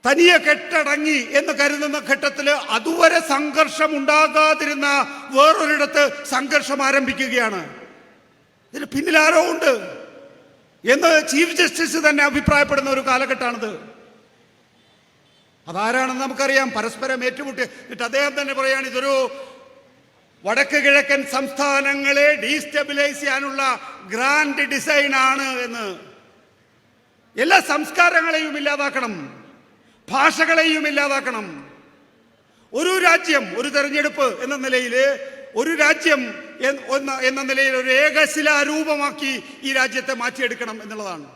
തനിയെ കെട്ടടങ്ങി എന്ന് കരുതുന്ന ഘട്ടത്തിൽ അതുവരെ സംഘർഷം ഉണ്ടാകാതിരുന്ന വേറൊരിടത്ത് സംഘർഷം ആരംഭിക്കുകയാണ്. ഇതിന് പിന്നിൽ ആരോ ഉണ്ട് എന്ന് ചീഫ് ജസ്റ്റിസ് തന്നെ അഭിപ്രായപ്പെടുന്ന ഒരു കാലഘട്ടമാണിത്. അതാരാണെന്ന് നമുക്കറിയാം, പരസ്പരം ഏറ്റുമുട്ടി. എന്നിട്ട് അദ്ദേഹം തന്നെ പറയാണ് ഇതൊരു വടക്ക് കിഴക്കൻ സംസ്ഥാനങ്ങളെ ഡീസ്റ്റെബിലൈസ് ചെയ്യാനുള്ള ഗ്രാൻഡ് ഡിസൈൻ ആണ് എന്ന്. എല്ലാ സംസ്കാരങ്ങളെയും ഇല്ലാതാക്കണം, ഭാഷകളെയും ഇല്ലാതാക്കണം. ഒരു രാജ്യം ഒരു തെരഞ്ഞെടുപ്പ് എന്ന നിലയിൽ, ഒരു രാജ്യം എന്ന നിലയിൽ ഒരു ഏകശിലാരൂപമാക്കി ഈ രാജ്യത്തെ മാറ്റിയെടുക്കണം എന്നുള്ളതാണ്.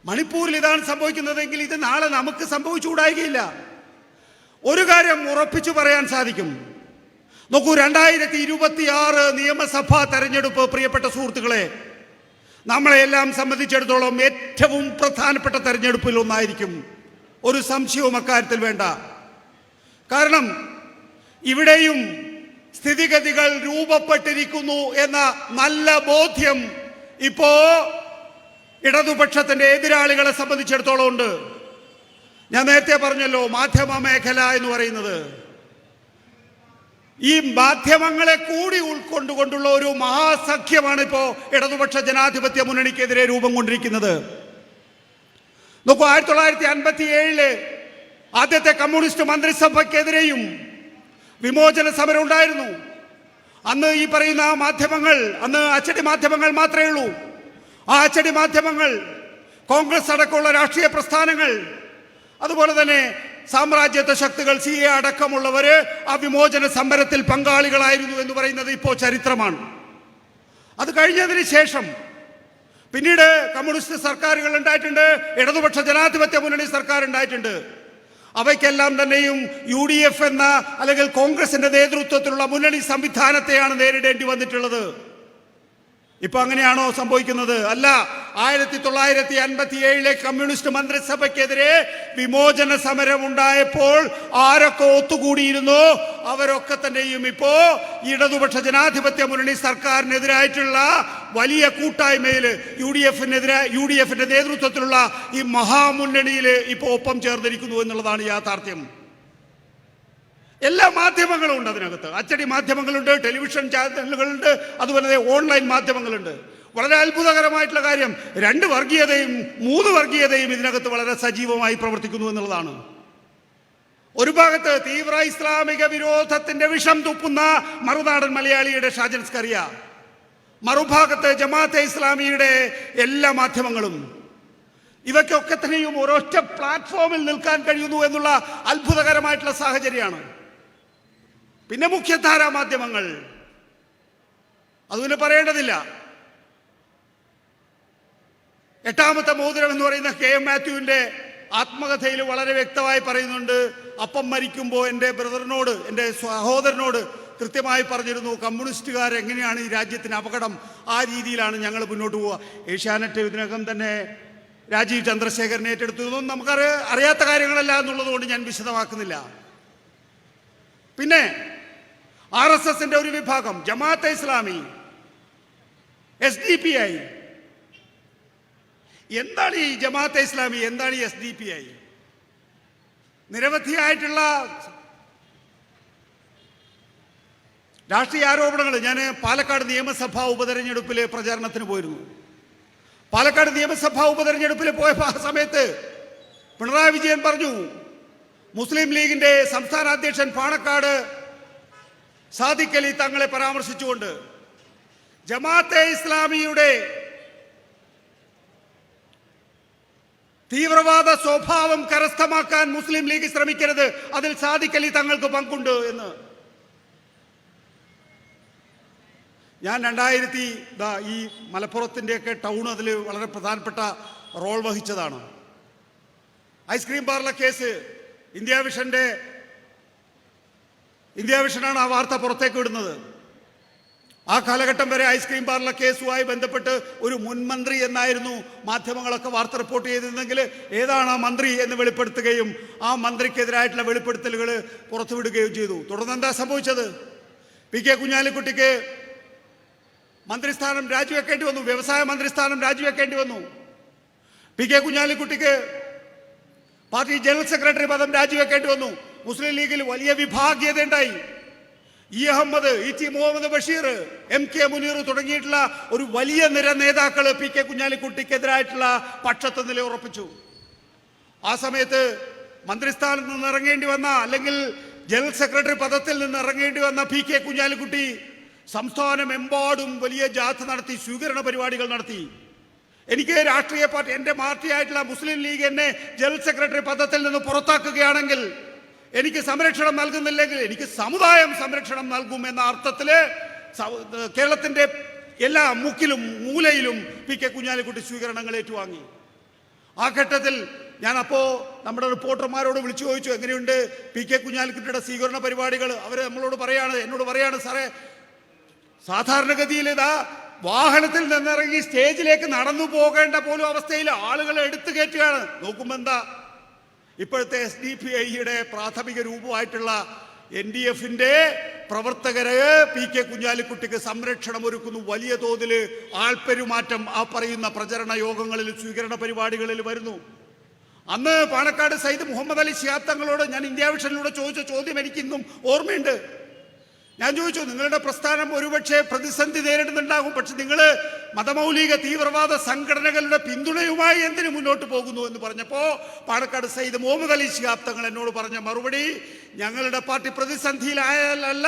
മണിപ്പൂരിൽ ഇതാണ് സംഭവിക്കുന്നതെങ്കിൽ ഇത് നാളെ നമുക്ക് സംഭവിച്ചുകൂടായികയില്ല. ഒരു കാര്യം ഉറപ്പിച്ചു പറയാൻ സാധിക്കും. നോക്കൂ, 2026 നിയമസഭാ തെരഞ്ഞെടുപ്പ് പ്രിയപ്പെട്ട സുഹൃത്തുക്കളെ, നമ്മളെല്ലാം സംബന്ധിച്ചിടത്തോളം ഏറ്റവും പ്രധാനപ്പെട്ട തെരഞ്ഞെടുപ്പിൽ ഒന്നായിരിക്കും. ഒരു സംശയവും അക്കാര്യത്തിൽ വേണ്ട. കാരണം ഇവിടെയും സ്ഥിതിഗതികൾ രൂപപ്പെട്ടിരിക്കുന്നു എന്ന നല്ല ബോധ്യം ഇപ്പോ ഇടതുപക്ഷത്തിന്റെ എതിരാളികളെ സംബന്ധിച്ചിടത്തോളം ഉണ്ട്. ഞാൻ നേരത്തെ പറഞ്ഞല്ലോ, മാധ്യമ മേഖല എന്ന് പറയുന്നത് ഈ മാധ്യമങ്ങളെ കൂടി ഉൾക്കൊണ്ടുകൊണ്ടുള്ള ഒരു മഹാസഖ്യമാണ് ഇപ്പോ ഇടതുപക്ഷ ജനാധിപത്യ മുന്നണിക്കെതിരെ രൂപം കൊണ്ടിരിക്കുന്നത്. നോക്കൂ, 1957 ആദ്യത്തെ കമ്മ്യൂണിസ്റ്റ് മന്ത്രിസഭയ്ക്കെതിരെയും വിമോചന സമരം ഉണ്ടായിരുന്നു. അന്ന് ഈ പറയുന്ന മാധ്യമങ്ങൾ, അന്ന് അച്ചടി മാധ്യമങ്ങൾ മാത്രമേ ഉള്ളൂ. ആ അച്ചടി മാധ്യമങ്ങൾ, കോൺഗ്രസ് അടക്കമുള്ള രാഷ്ട്രീയ പ്രസ്ഥാനങ്ങൾ, അതുപോലെ തന്നെ സാമ്രാജ്യത്വ ശക്തികൾ, CA അടക്കമുള്ളവര് ആ വിമോചന സമരത്തിൽ പങ്കാളികളായിരുന്നു എന്ന് പറയുന്നത് ഇപ്പോൾ ചരിത്രമാണ്. അത് കഴിഞ്ഞതിന് ശേഷം പിന്നീട് കമ്മ്യൂണിസ്റ്റ് സർക്കാരുകൾ ഉണ്ടായിട്ടുണ്ട്, ഇടതുപക്ഷ ജനാധിപത്യ മുന്നണി സർക്കാർ ഉണ്ടായിട്ടുണ്ട്. അവയ്ക്കെല്ലാം തന്നെയും UDF എന്ന അല്ലെങ്കിൽ കോൺഗ്രസിന്റെ നേതൃത്വത്തിലുള്ള മുന്നണി സംവിധാനത്തെയാണ് നേരിടേണ്ടി വന്നിട്ടുള്ളത്. ഇപ്പൊ അങ്ങനെയാണോ സംഭവിക്കുന്നത്? അല്ല. 1957 കമ്മ്യൂണിസ്റ്റ് മന്ത്രിസഭയ്ക്കെതിരെ വിമോചന സമരം ഉണ്ടായപ്പോൾ ആരൊക്കെ ഒത്തുകൂടിയിരുന്നോ അവരൊക്കെ തന്നെയും ഇപ്പോ ഇടതുപക്ഷ ജനാധിപത്യ മുന്നണി സർക്കാരിനെതിരായിട്ടുള്ള വലിയ കൂട്ടായ്മയിൽ UDFന്റെ നേതൃത്വത്തിലുള്ള ഈ മഹാമുന്നണിയിൽ ഇപ്പോ ഒപ്പം ചേർന്നിരിക്കുന്നു എന്നുള്ളതാണ് യാഥാർത്ഥ്യം. എല്ലാ മാധ്യമങ്ങളും ഉണ്ട് അതിനകത്ത്. അച്ചടി മാധ്യമങ്ങളുണ്ട്, ടെലിവിഷൻ ചാനലുകളുണ്ട്, അതുപോലെ ഓൺലൈൻ മാധ്യമങ്ങളുണ്ട്. വളരെ അത്ഭുതകരമായിട്ടുള്ള കാര്യം, 2 വർഗീയതയും 3 വർഗീയതയും ഇതിനകത്ത് വളരെ സജീവമായി പ്രവർത്തിക്കുന്നു എന്നുള്ളതാണ്. ഒരു ഭാഗത്ത് തീവ്ര ഇസ്ലാമിക വിരോധത്തിന്റെ വിഷം തുപ്പുന്ന മറുനാടൻ മലയാളിയുടെ ഷാജൻ സ്കറിയ, മറുഭാഗത്ത് ജമാഅത്തെ ഇസ്ലാമിയുടെ എല്ലാ മാധ്യമങ്ങളും. ഇവയ്ക്കൊക്കെ തന്നെയും ഒരൊറ്റ പ്ലാറ്റ്ഫോമിൽ നിൽക്കാൻ കഴിയുന്നു എന്നുള്ള അത്ഭുതകരമായിട്ടുള്ള സാഹചര്യമാണ്. പിന്നെ മുഖ്യധാരാ മാധ്യമങ്ങൾ, അതുപോലെ പറയേണ്ടതില്ല. 8ാമത്തെ മോതിരം എന്ന് പറയുന്ന KM മാത്യുവിന്റെ ആത്മകഥയിൽ വളരെ വ്യക്തമായി പറയുന്നുണ്ട്, അപ്പം മരിക്കുമ്പോൾ എൻ്റെ ബ്രദറിനോട്, എൻ്റെ സഹോദരനോട് കൃത്യമായി പറഞ്ഞിരുന്നു, കമ്മ്യൂണിസ്റ്റുകാർ എങ്ങനെയാണ് ഈ രാജ്യത്തിന് അപകടം, ആ രീതിയിലാണ് ഞങ്ങൾ മുന്നോട്ട് പോവുക. ഏഷ്യാനെറ്റ് ഇതിനകം തന്നെ രാജീവ് ചന്ദ്രശേഖരനെ ഏറ്റെടുത്തു. ഇതൊന്നും അറിയാത്ത കാര്യങ്ങളല്ല എന്നുള്ളത് കൊണ്ട് ഞാൻ വിശദമാക്കുന്നില്ല. പിന്നെ RSSന്റെ ഒരു വിഭാഗം, ജമാഅത്തെ ഇസ്ലാമി, SDPI. എന്താണ് ഈ ജമാഅത്തെ ഇസ്ലാമി, എന്താണ് ഈ SDPI? നിരവധിയായിട്ടുള്ള രാഷ്ട്രീയ ആരോപണങ്ങൾ. ഞാൻ പാലക്കാട് നിയമസഭാ ഉപതെരഞ്ഞെടുപ്പിൽ പ്രചാരണത്തിന് പോയിരുന്നു. പാലക്കാട് നിയമസഭാ ഉപതെരഞ്ഞെടുപ്പിൽ പോയപ്പോൾ ആ സമയത്ത് പിണറായി വിജയൻ പറഞ്ഞു, മുസ്ലിം ലീഗിന്റെ സംസ്ഥാന അധ്യക്ഷൻ പാണക്കാട് സാദിഖ് അലി തങ്ങളെ പരാമർശിച്ചുകൊണ്ട്, ജമാഅത്തെ ഇസ്ലാമിയുടെ തീവ്രവാദ സ്വഭാവം കരസ്ഥമാക്കാൻ മുസ്ലിം ലീഗ് ശ്രമിക്കരുത്, അതിൽ സാദിഖ് അലി തങ്ങൾക്ക് പങ്കുണ്ട് എന്ന്. ഞാൻ ഈ മലപ്പുറത്തിൻ്റെയൊക്കെ ടൗൺ അതിൽ വളരെ പ്രധാനപ്പെട്ട റോൾ വഹിച്ചതാണ്. ഐസ്ക്രീം പാർലർ കേസ് ഇന്ത്യ വിഷനാണ് ആ വാർത്ത പുറത്തേക്ക് വിടുന്നത്. ആ കാലഘട്ടം വരെ ഐസ്ക്രീം പാർലർ കേസുമായി ബന്ധപ്പെട്ട് ഒരു മുൻ മന്ത്രി എന്നായിരുന്നു മാധ്യമങ്ങളൊക്കെ വാർത്ത റിപ്പോർട്ട് ചെയ്തിരുന്നെങ്കിൽ ഏതാണ് ആ മന്ത്രി എന്ന് വെളിപ്പെടുത്തുകയും ആ മന്ത്രിക്കെതിരായിട്ടുള്ള വെളിപ്പെടുത്തലുകൾ പുറത്തുവിടുകയും ചെയ്തു. തുടർന്ന് എന്താ സംഭവിച്ചത്? PK കുഞ്ഞാലിക്കുട്ടിക്ക് മന്ത്രിസ്ഥാനം രാജിവെക്കേണ്ടി വന്നു, വ്യവസായ മന്ത്രിസ്ഥാനം രാജിവെക്കേണ്ടി വന്നു. PK കുഞ്ഞാലിക്കുട്ടിക്ക് പാർട്ടി ജനറൽ സെക്രട്ടറി പദം രാജിവെക്കേണ്ടി വന്നു. മുസ്ലിം ലീഗിൽ വലിയ വിഭാഗീയത ഉണ്ടായി. ET മുഹമ്മദ് ബഷീർ, MK മുനീർ തുടങ്ങിയിട്ടുള്ള ഒരു വലിയ നിര നേതാക്കൾ PK കുഞ്ഞാലിക്കുട്ടിക്കെതിരായിട്ടുള്ള പക്ഷത്ത് നിലയുറപ്പിച്ചു. ആ സമയത്ത് മന്ത്രിസ്ഥാനത്ത് നിന്ന് ഇറങ്ങേണ്ടി വന്ന അല്ലെങ്കിൽ ജനറൽ സെക്രട്ടറി പദത്തിൽ നിന്ന് ഇറങ്ങേണ്ടി വന്ന പി കെ കുഞ്ഞാലിക്കുട്ടി സംസ്ഥാനമെമ്പാടും വലിയ ജാഥ നടത്തി, സ്വീകരണ പരിപാടികൾ നടത്തി. എനിക്ക് രാഷ്ട്രീയ പാർട്ടി, എൻ്റെ പാർട്ടിയായിട്ടുള്ള മുസ്ലിം ലീഗ് എന്നെ ജനറൽ സെക്രട്ടറി പദത്തിൽ നിന്ന് പുറത്താക്കുകയാണെങ്കിൽ, എനിക്ക് സംരക്ഷണം നൽകുന്നില്ലെങ്കിൽ എനിക്ക് സമുദായം സംരക്ഷണം നൽകും എന്ന അർത്ഥത്തിൽ കേരളത്തിൻ്റെ എല്ലാ മുക്കിലും മൂലയിലും പി കെ കുഞ്ഞാലിക്കുട്ടി സ്വീകരണങ്ങൾ ഏറ്റുവാങ്ങി. ആ ഘട്ടത്തിൽ ഞാനപ്പോൾ നമ്മുടെ റിപ്പോർട്ടർമാരോട് വിളിച്ചു ചോദിച്ചു, എങ്ങനെയുണ്ട് പി കെ കുഞ്ഞാലിക്കുട്ടിയുടെ സ്വീകരണ പരിപാടികൾ? അവർ എന്നോട് പറയാണ്, സാറേ, സാധാരണഗതിയിൽ ഇതാ വാഹനത്തിൽ നിന്നിറങ്ങി സ്റ്റേജിലേക്ക് നടന്നു പോകേണ്ട പോലും അവസ്ഥയിൽ ആളുകളെ എടുത്തു കയറ്റുകയാണ്. നോക്കുമ്പോൾ എന്താ, ഇപ്പോഴത്തെ SDPIയുടെ പ്രാഥമിക രൂപമായിട്ടുള്ള NDFന്റെ പ്രവർത്തകര് പി കെ കുഞ്ഞാലിക്കുട്ടിക്ക് സംരക്ഷണം ഒരുക്കുന്നു. വലിയ തോതിൽ ആൾപ്പെരുമാറ്റം ആ പറയുന്ന പ്രചരണ യോഗങ്ങളിൽ, സ്വീകരണ പരിപാടികളിൽ വരുന്നു. അന്ന് പാണക്കാട് സയ്യിദ് മുഹമ്മദ് അലി ശിഹാബ് തങ്ങളോട് ഞാൻ ഇന്ത്യ വിഷനിലൂടെ ചോദിച്ച ചോദ്യം എനിക്ക് ഇന്നും ഓർമ്മയുണ്ട്. ഞാൻ ചോദിച്ചു, നിങ്ങളുടെ പ്രസ്ഥാനം ഒരുപക്ഷെ പ്രതിസന്ധി നേരിടുന്നുണ്ടാകും, പക്ഷെ നിങ്ങൾ മതമൗലിക തീവ്രവാദ സംഘടനകളുടെ പിന്തുണയുമായി എന്തിനു മുന്നോട്ട് പോകുന്നു എന്ന് പറഞ്ഞപ്പോൾ പാണക്കാട് സയ്യിദ് മുഹമ്മദ് അലി ശിഹാബ് തങ്ങൾ എന്നോട് പറഞ്ഞ മറുപടി, ഞങ്ങളുടെ പാർട്ടി പ്രതിസന്ധിയിലായാലല്ല,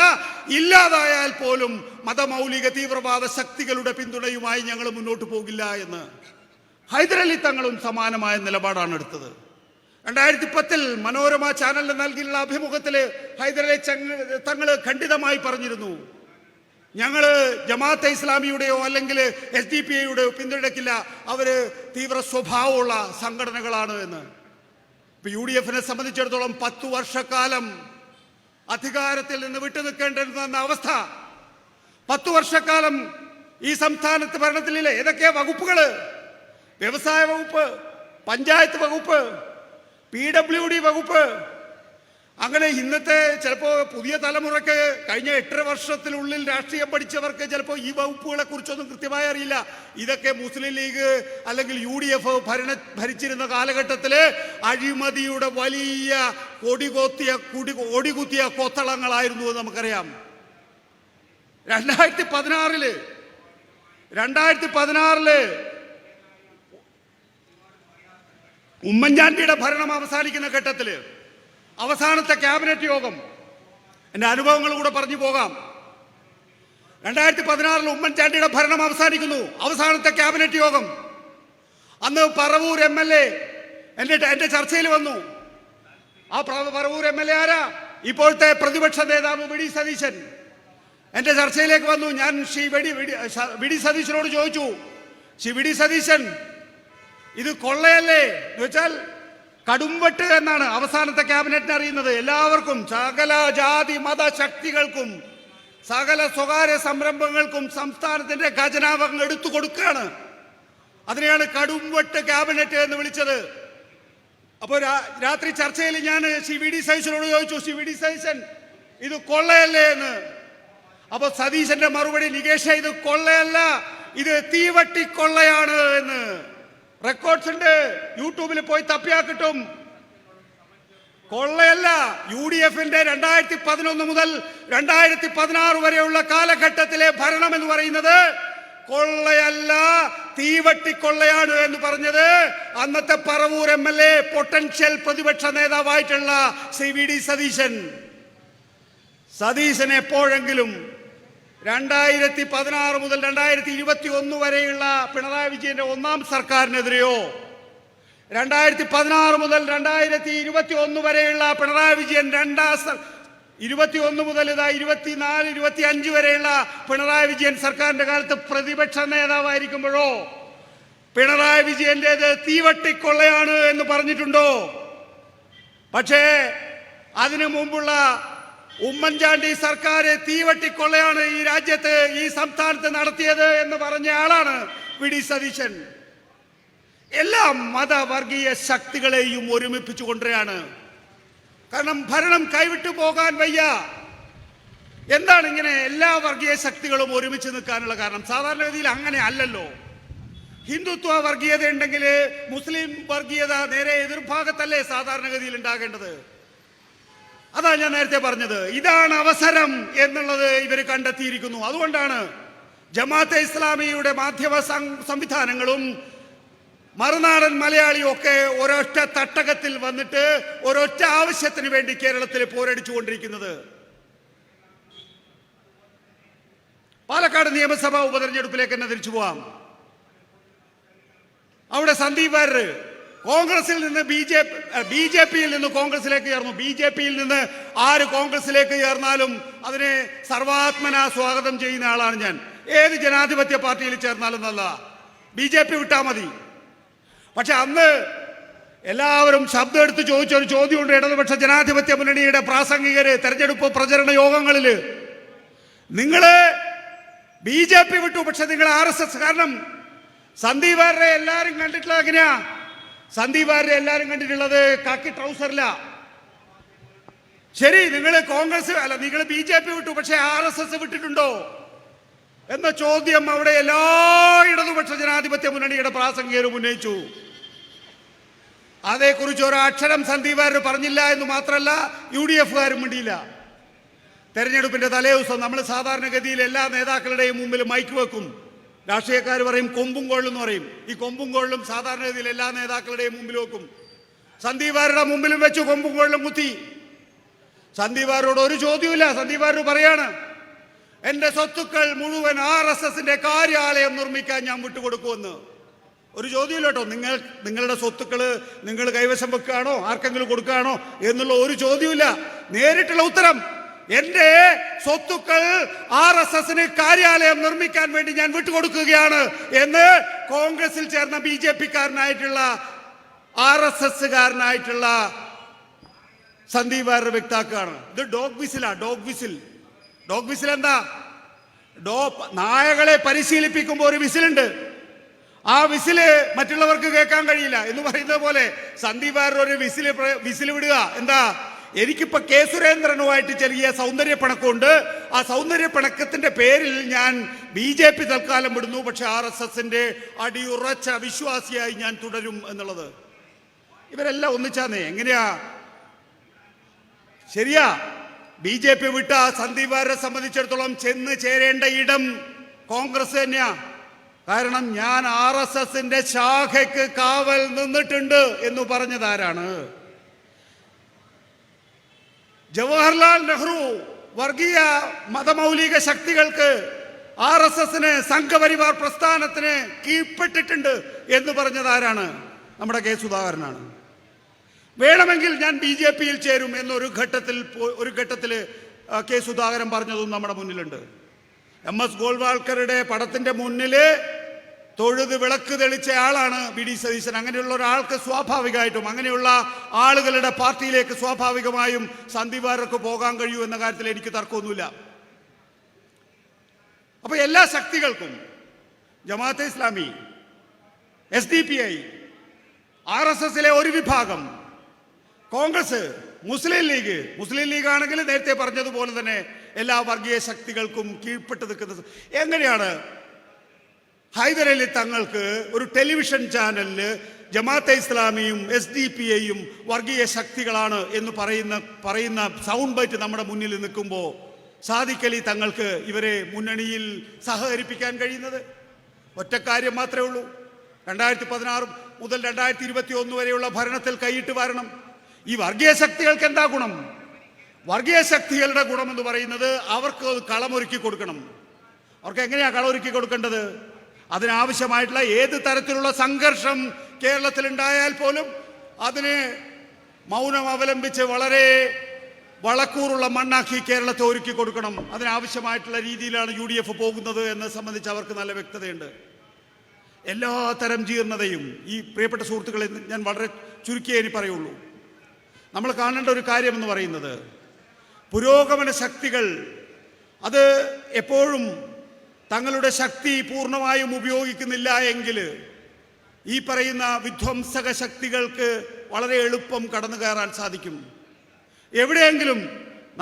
ഇല്ലാതായാൽ പോലും മതമൗലിക തീവ്രവാദ ശക്തികളുടെ പിന്തുണയുമായി ഞങ്ങൾ മുന്നോട്ട് പോകില്ല എന്ന്. ഹൈദരലി തങ്ങളും സമാനമായ നിലപാടാണ് എടുത്തത്. 2010 മനോരമ ചാനലിന് നൽകിയുള്ള അഭിമുഖത്തിൽ ഹൈദരലി തങ്ങൾ ഖണ്ഡിതമായി പറഞ്ഞിരുന്നു, ഞങ്ങൾ ജമാഅത്തെ ഇസ്ലാമിയുടെയോ അല്ലെങ്കിൽ SDPIയുടെയോ പിന്തുണയ്ക്കില്ല, അവര് തീവ്ര സ്വഭാവമുള്ള സംഘടനകളാണ് എന്ന്. ഇപ്പൊ UDFനെ സംബന്ധിച്ചിടത്തോളം 10 വർഷക്കാലം അധികാരത്തിൽ നിന്ന് വിട്ടുനിൽക്കേണ്ടിരുന്ന അവസ്ഥ, 10 വർഷക്കാലം ഈ സംസ്ഥാനത്ത് ഭരണത്തിലില്ല. ഏതൊക്കെയാ വകുപ്പുകള്? വ്യവസായ വകുപ്പ്, പഞ്ചായത്ത് വകുപ്പ്, PWD വകുപ്പ്. അങ്ങനെ ഇന്നത്തെ ചിലപ്പോൾ പുതിയ തലമുറക്ക് കഴിഞ്ഞ 8.5 വർഷത്തിനുള്ളിൽ രാഷ്ട്രീയം പഠിച്ചവർക്ക് ചിലപ്പോൾ ഈ വകുപ്പുകളെ കുറിച്ചൊന്നും കൃത്യമായി അറിയില്ല. ഇതൊക്കെ മുസ്ലിം ലീഗ് അല്ലെങ്കിൽ UDF ഭരിച്ചിരുന്ന കാലഘട്ടത്തിൽ അഴിമതിയുടെ വലിയ ഒടികുത്തിയ കൊത്തളങ്ങളായിരുന്നു എന്ന് നമുക്കറിയാം. 2016 ഉമ്മൻചാണ്ടിയുടെ ഭരണം അവസാനിക്കുന്ന ഘട്ടത്തിൽ അവസാനത്തെ ക്യാബിനറ്റ് യോഗം, എൻ്റെ അനുഭവങ്ങൾ കൂടെ പറഞ്ഞു പോകാം. 2016 ഉമ്മൻചാണ്ടിയുടെ ഭരണം അവസാനിക്കുന്നു, അവസാനത്തെ ക്യാബിനറ്റ് യോഗം. അന്ന് പറവൂർ MLA എൻ്റെ ചർച്ചയിൽ വന്നു. ആ പറവൂർ MLA ആരാ? ഇപ്പോഴത്തെ പ്രതിപക്ഷ നേതാവ് വി ഡി സതീശൻ എൻ്റെ ചർച്ചയിലേക്ക് വന്നു. ഞാൻ ശ്രീ വി ഡി സതീശനോട് ചോദിച്ചു, ശ്രീ വി ഡി സതീശൻ, ഇത് കൊള്ളയല്ലേ എന്ന് വെച്ചാൽ കടുംവെട്ട് എന്നാണ് അവസാനത്തെ ക്യാബിനറ്റിന് അറിയുന്നത്. എല്ലാവർക്കും, സകല ജാതി മത ശക്തികൾക്കും, സകല സ്വകാര്യ സംരംഭങ്ങൾക്കും സംസ്ഥാനത്തിന്റെ ഖജനാവങ്ങൾ എടുത്തു കൊടുക്കുകയാണ്. അതിനെയാണ് കടുംവെട്ട് ക്യാബിനറ്റ് എന്ന് വിളിച്ചത്. അപ്പോൾ രാത്രി ചർച്ചയിൽ ഞാൻ ശ്രീ വി ഡി സതീശനോട് ചോദിച്ചു, ശ്രീ വി ഡി സതീശൻ, ഇത് കൊള്ളയല്ലേ എന്ന്. അപ്പൊ സതീശന്റെ മറുപടി, നികേഷ, ഇത് കൊള്ളയല്ല, ഇത് തീവട്ടിക്കൊള്ളയാണ് എന്ന്. റെക്കോർഡ്സ് ഉണ്ട്, യൂട്യൂബിൽ പോയി തപ്പിയാൽ കിട്ടും. കൊള്ളയല്ല. UDFന്റെ 2011 മുതൽ 2016 വരെയുള്ള കാലഘട്ടത്തിലെ ഭരണം എന്ന് പറയുന്നത് കൊള്ളയല്ല, തീവട്ടിക്കൊള്ളയാണ് എന്ന് പറഞ്ഞത് അന്നത്തെ പറവൂർ MLA, പൊട്ടൻഷ്യൽ പ്രതിപക്ഷ നേതാവായിട്ടുള്ള ശ്രീ വി ഡി സതീശൻ. സതീശൻ എപ്പോഴെങ്കിലും 2016 മുതൽ 2021 വരെയുള്ള പിണറായി വിജയന്റെ ഒന്നാം സർക്കാരിനെതിരെയോ 2016 മുതൽ 2021 വരെയുള്ള പിണറായി വിജയൻ 21 മുതൽ 24, 25 വരെയുള്ള പിണറായി വിജയൻ സർക്കാരിന്റെ കാലത്ത് പ്രതിപക്ഷ നേതാവായിരിക്കുമ്പോഴോ പിണറായി വിജയന്റേത് തീവട്ടിക്കൊള്ളയാണ് എന്ന് പറഞ്ഞിട്ടുണ്ടോ? പക്ഷേ അതിനു മുമ്പുള്ള ഉമ്മൻചാണ്ടി സർക്കാർ തീവട്ടിക്കൊള്ളയാണ് ഈ രാജ്യത്ത്, ഈ സംസ്ഥാനത്ത് നടത്തിയത് എന്ന് പറഞ്ഞ ആളാണ് വി ഡി സതീശൻ. എല്ലാ മതവർഗീയ ശക്തികളെയും ഒരുമിപ്പിച്ചു കൊണ്ടുവരികയാണ്. കാരണം ഭരണം കൈവിട്ടു പോകാൻ വയ്യ. എന്താണ് ഇങ്ങനെ എല്ലാ വർഗീയ ശക്തികളും ഒരുമിച്ച് നിൽക്കാനുള്ള കാരണം? സാധാരണഗതിയിൽ അങ്ങനെ അല്ലല്ലോ. ഹിന്ദുത്വ വർഗീയത ഉണ്ടെങ്കിൽ മുസ്ലിം വർഗീയത നേരെ എതിർഭാഗത്തല്ലേ സാധാരണഗതിയിൽ ഉണ്ടാകേണ്ടത്? അതാ ഞാൻ നേരത്തെ പറഞ്ഞത്. ഇതാണ് അവസരം എന്നുള്ളത് ഇവർ കണ്ടെത്തിയിരിക്കുന്നു. അതുകൊണ്ടാണ് ജമാഅത്തെ ഇസ്ലാമിയുടെ മാധ്യമ സംവിധാനങ്ങളും മറുനാടൻ മലയാളിയും ഒക്കെ ഒരൊറ്റ തട്ടകത്തിൽ വന്നിട്ട് ഒരൊറ്റ ആവശ്യത്തിന് വേണ്ടി കേരളത്തിൽ പോരടിച്ചുകൊണ്ടിരിക്കുന്നത്. പാലക്കാട് നിയമസഭാ ഉപതെരഞ്ഞെടുപ്പിലേക്ക് തന്നെ തിരിച്ചു പോവാം. അവിടെ സന്ദീപ് വാര്യർ കോൺഗ്രസിൽ നിന്ന് ബി ജെ പിയിൽ നിന്ന് കോൺഗ്രസിലേക്ക് ചേർന്നു. ബി ജെ പിയിൽ നിന്ന് ആര് കോൺഗ്രസിലേക്ക് ചേർന്നാലും അതിനെ സർവാത്മന സ്വാഗതം ചെയ്യുന്ന ആളാണ് ഞാൻ. ഏത് ജനാധിപത്യ പാർട്ടിയിൽ ചേർന്നാലും നല്ല, ബി ജെ പി വിട്ടാൽ മതി. പക്ഷെ അന്ന് എല്ലാവരും ശബ്ദം എടുത്ത് ചോദിച്ച ഒരു ചോദ്യമുണ്ട്. ഇടതുപക്ഷ ജനാധിപത്യ മുന്നണിയുടെ പ്രാസംഗികര് തെരഞ്ഞെടുപ്പ് പ്രചരണ യോഗങ്ങളിൽ നിങ്ങള് ബി ജെ പി വിട്ടു, പക്ഷെ നിങ്ങൾ RSS. കാരണം സന്ദീപ് വാര്യരെ എല്ലാരും കണ്ടിട്ടുള്ളത് എങ്ങനെയാ? സന്ദീപ് വാര്യരെ എല്ലാരും കണ്ടിട്ടുള്ളത് കാക്കി ട്രൗസറില്ല. ശരി, നിങ്ങൾ കോൺഗ്രസ് അല്ല, നിങ്ങൾ ബി ജെ പി വിട്ടു, പക്ഷെ RSS വിട്ടിട്ടുണ്ടോ എന്ന ചോദ്യം അവിടെ എല്ലാ ഇടതുപക്ഷ ജനാധിപത്യ മുന്നണിയുടെ പ്രാസംഗികരും ഉന്നയിച്ചു. അതേക്കുറിച്ച് ഒരക്ഷരം സന്ദീപ് വാര്യർ പറഞ്ഞില്ല എന്ന് മാത്രമല്ല, UDF മിണ്ടിയില്ല. തെരഞ്ഞെടുപ്പിന്റെ തലേദിവസം നമ്മൾ സാധാരണഗതിയിൽ എല്ലാ നേതാക്കളുടെയും മുമ്പിൽ മൈക്ക് വെക്കും. രാഷ്ട്രീയക്കാർ പറയും കൊമ്പും കോളിലും പറയും. ഈ കൊമ്പും കോളിലും സാധാരണഗതിയിൽ എല്ലാ നേതാക്കളുടെയും മുമ്പിൽ വെക്കും. സന്ദീപ് വാര്യരുടെ മുമ്പിലും വെച്ച് കൊമ്പും കോളിലും കുത്തി. സന്ദീപ് വാര്യരോട് ഒരു ചോദ്യമില്ല. സന്ദീപ് വാര്യർ പറയാണ്, എന്റെ സ്വത്തുക്കൾ മുഴുവൻ RSSന്റെ കാര്യാലയം നിർമ്മിക്കാൻ ഞാൻ വിട്ടുകൊടുക്കുമെന്ന്. ഒരു ചോദ്യമില്ല കേട്ടോ. നിങ്ങളുടെ സ്വത്തുക്കള് നിങ്ങൾ കൈവശം വെക്കുകയാണോ, ആർക്കെങ്കിലും കൊടുക്കുകയാണോ എന്നുള്ള ഒരു ചോദ്യമില്ല. നേരിട്ടുള്ള ഉത്തരം, എന്റെ സ്വത്തുക്കൾ RSSന് കാര്യാലയം നിർമ്മിക്കാൻ വേണ്ടി ഞാൻ വിട്ടുകൊടുക്കുകയാണ് എന്ന് കോൺഗ്രസിൽ ചേർന്ന BJP കാരനായിട്ടുള്ള RSSകാരനായിട്ടുള്ള സന്ദീപ് വാര്യർ വ്യക്താക്കുകയാണ്. ഇത് ഡോഗ് വിസിലാ. ഡോഗ് വിസിൽ എന്താ? നായകളെ പരിശീലിപ്പിക്കുമ്പോൾ ഒരു വിസിലുണ്ട്. ആ വിസില് മറ്റുള്ളവർക്ക് കേൾക്കാൻ കഴിയില്ല എന്ന് പറയുന്നത് പോലെ സന്ദീപ് വാര്യർ ഒരു വിസിൽ വിടുക. എന്താ? എനിക്കിപ്പോ കെ സുരേന്ദ്രനുമായിട്ട് ചെറിയ സൗന്ദര്യപ്പണക്കമുണ്ട്. ആ സൗന്ദര്യപ്പണക്കത്തിന്റെ പേരിൽ ഞാൻ BJP തൽക്കാലം വിടുന്നു, പക്ഷെ RSSന്റെ അടിയുറച്ച വിശ്വാസിയായി ഞാൻ തുടരും എന്നുള്ളത്. ഇവരെല്ലാം ഒന്നിച്ചാന്നേ. എങ്ങനെയാ? ശരിയാ, BJP വിട്ട സന്ദീപ് വാര്യരെ സംബന്ധിച്ചിടത്തോളം ചെന്ന് ചേരേണ്ട ഇടം കോൺഗ്രസ് തന്നെയാ. കാരണം ഞാൻ RSSന്റെ ശാഖയ്ക്ക് കാവൽ നിന്നിട്ടുണ്ട് എന്ന് പറഞ്ഞതാരാണ്? ജവഹർലാൽ നെഹ്റു വർഗീയ മതമൗലിക ശക്തികൾക്ക്, RSSന്, സംഘപരിവാർ പ്രസ്ഥാനത്തിന് കീഴ്പ്പെട്ടിട്ടുണ്ട് എന്ന് പറഞ്ഞതാരാണ്? നമ്മുടെ കെ സുധാകരനാണ്. വേണമെങ്കിൽ ഞാൻ BJPയിൽ ചേരും എന്നൊരു ഘട്ടത്തിൽ കെ സുധാകരൻ പറഞ്ഞതും നമ്മുടെ മുന്നിലുണ്ട്. MS ഗോൾവാൾക്കറുടെ പടത്തിന്റെ മുന്നിൽ തൊഴുത് വിളക്ക് തെളിച്ച ആളാണ് VD സതീശൻ. അങ്ങനെയുള്ള ഒരാൾക്ക് സ്വാഭാവികമായിട്ടും, അങ്ങനെയുള്ള ആളുകളുടെ പാർട്ടിയിലേക്ക് സ്വാഭാവികമായും സന്ദീപ് വാര്യർക്ക് പോകാൻ കഴിയൂ എന്ന കാര്യത്തിൽ എനിക്ക് തർക്കമൊന്നുമില്ല. അപ്പൊ എല്ലാ ശക്തികൾക്കും, ജമാഅത്തെ ഇസ്ലാമി, SDPI, RSSലെ ഒരു വിഭാഗം, കോൺഗ്രസ്, മുസ്ലിം ലീഗ് ആണെങ്കിൽ നേരത്തെ പറഞ്ഞതുപോലെ തന്നെ എല്ലാ വർഗീയ ശക്തികൾക്കും കീഴ്പ്പെട്ട് നിൽക്കുന്നത്. എങ്ങനെയാണ് ഹൈദരലി തങ്ങൾക്ക് ഒരു ടെലിവിഷൻ ചാനലില് ജമാഅത്തെ ഇസ്ലാമിയും SDPIയും വർഗീയ ശക്തികളാണ് എന്ന് പറയുന്ന സൗണ്ട് ബൈറ്റ് നമ്മുടെ മുന്നിൽ നിൽക്കുമ്പോൾ സാദിഖ് അലി തങ്ങൾക്ക് ഇവരെ മുന്നണിയിൽ സഹകരിപ്പിക്കാൻ കഴിയുന്നത്? ഒറ്റ കാര്യം മാത്രമേ ഉള്ളൂ. 2016 മുതൽ 2021 വരെയുള്ള ഭരണത്തിൽ കൈയിട്ട് വരണം. ഈ വർഗീയ ശക്തികൾക്ക് എന്താ ഗുണം? വർഗീയ ശക്തികളുടെ ഗുണം എന്ന് പറയുന്നത് അവർക്ക് കളമൊരുക്കി കൊടുക്കണം. അവർക്ക് എങ്ങനെയാ കളമൊരുക്കി കൊടുക്കേണ്ടത്? അതിനാവശ്യമായിട്ടുള്ള ഏത് തരത്തിലുള്ള സംഘർഷം കേരളത്തിൽ ഉണ്ടായാൽ പോലും അതിന് മൗനം അവലംബിച്ച് വളരെ വളക്കൂറുള്ള മണ്ണാക്കി കേരളത്തെ ഒരുക്കി കൊടുക്കണം. അതിനാവശ്യമായിട്ടുള്ള രീതിയിലാണ് UDF പോകുന്നത് എന്ന് സംബന്ധിച്ച് അവർക്ക് നല്ല വ്യക്തതയുണ്ട്. എല്ലാ തരം ജീർണതയും ഈ പ്രിയപ്പെട്ട സുഹൃത്തുക്കളെ ഞാൻ വളരെ ചുരുക്കിയേ ഇനി പറയുള്ളൂ. നമ്മൾ കാണേണ്ട ഒരു കാര്യം എന്ന് പറയുന്നത്, പുരോഗമന ശക്തികൾ അത് എപ്പോഴും തങ്ങളുടെ ശക്തി പൂർണ്ണമായും ഉപയോഗിക്കുന്നില്ല എങ്കിൽ ഈ പറയുന്ന വിധ്വംസക ശക്തികൾക്ക് വളരെ എളുപ്പം കടന്നു കയറാൻ സാധിക്കും. എവിടെയെങ്കിലും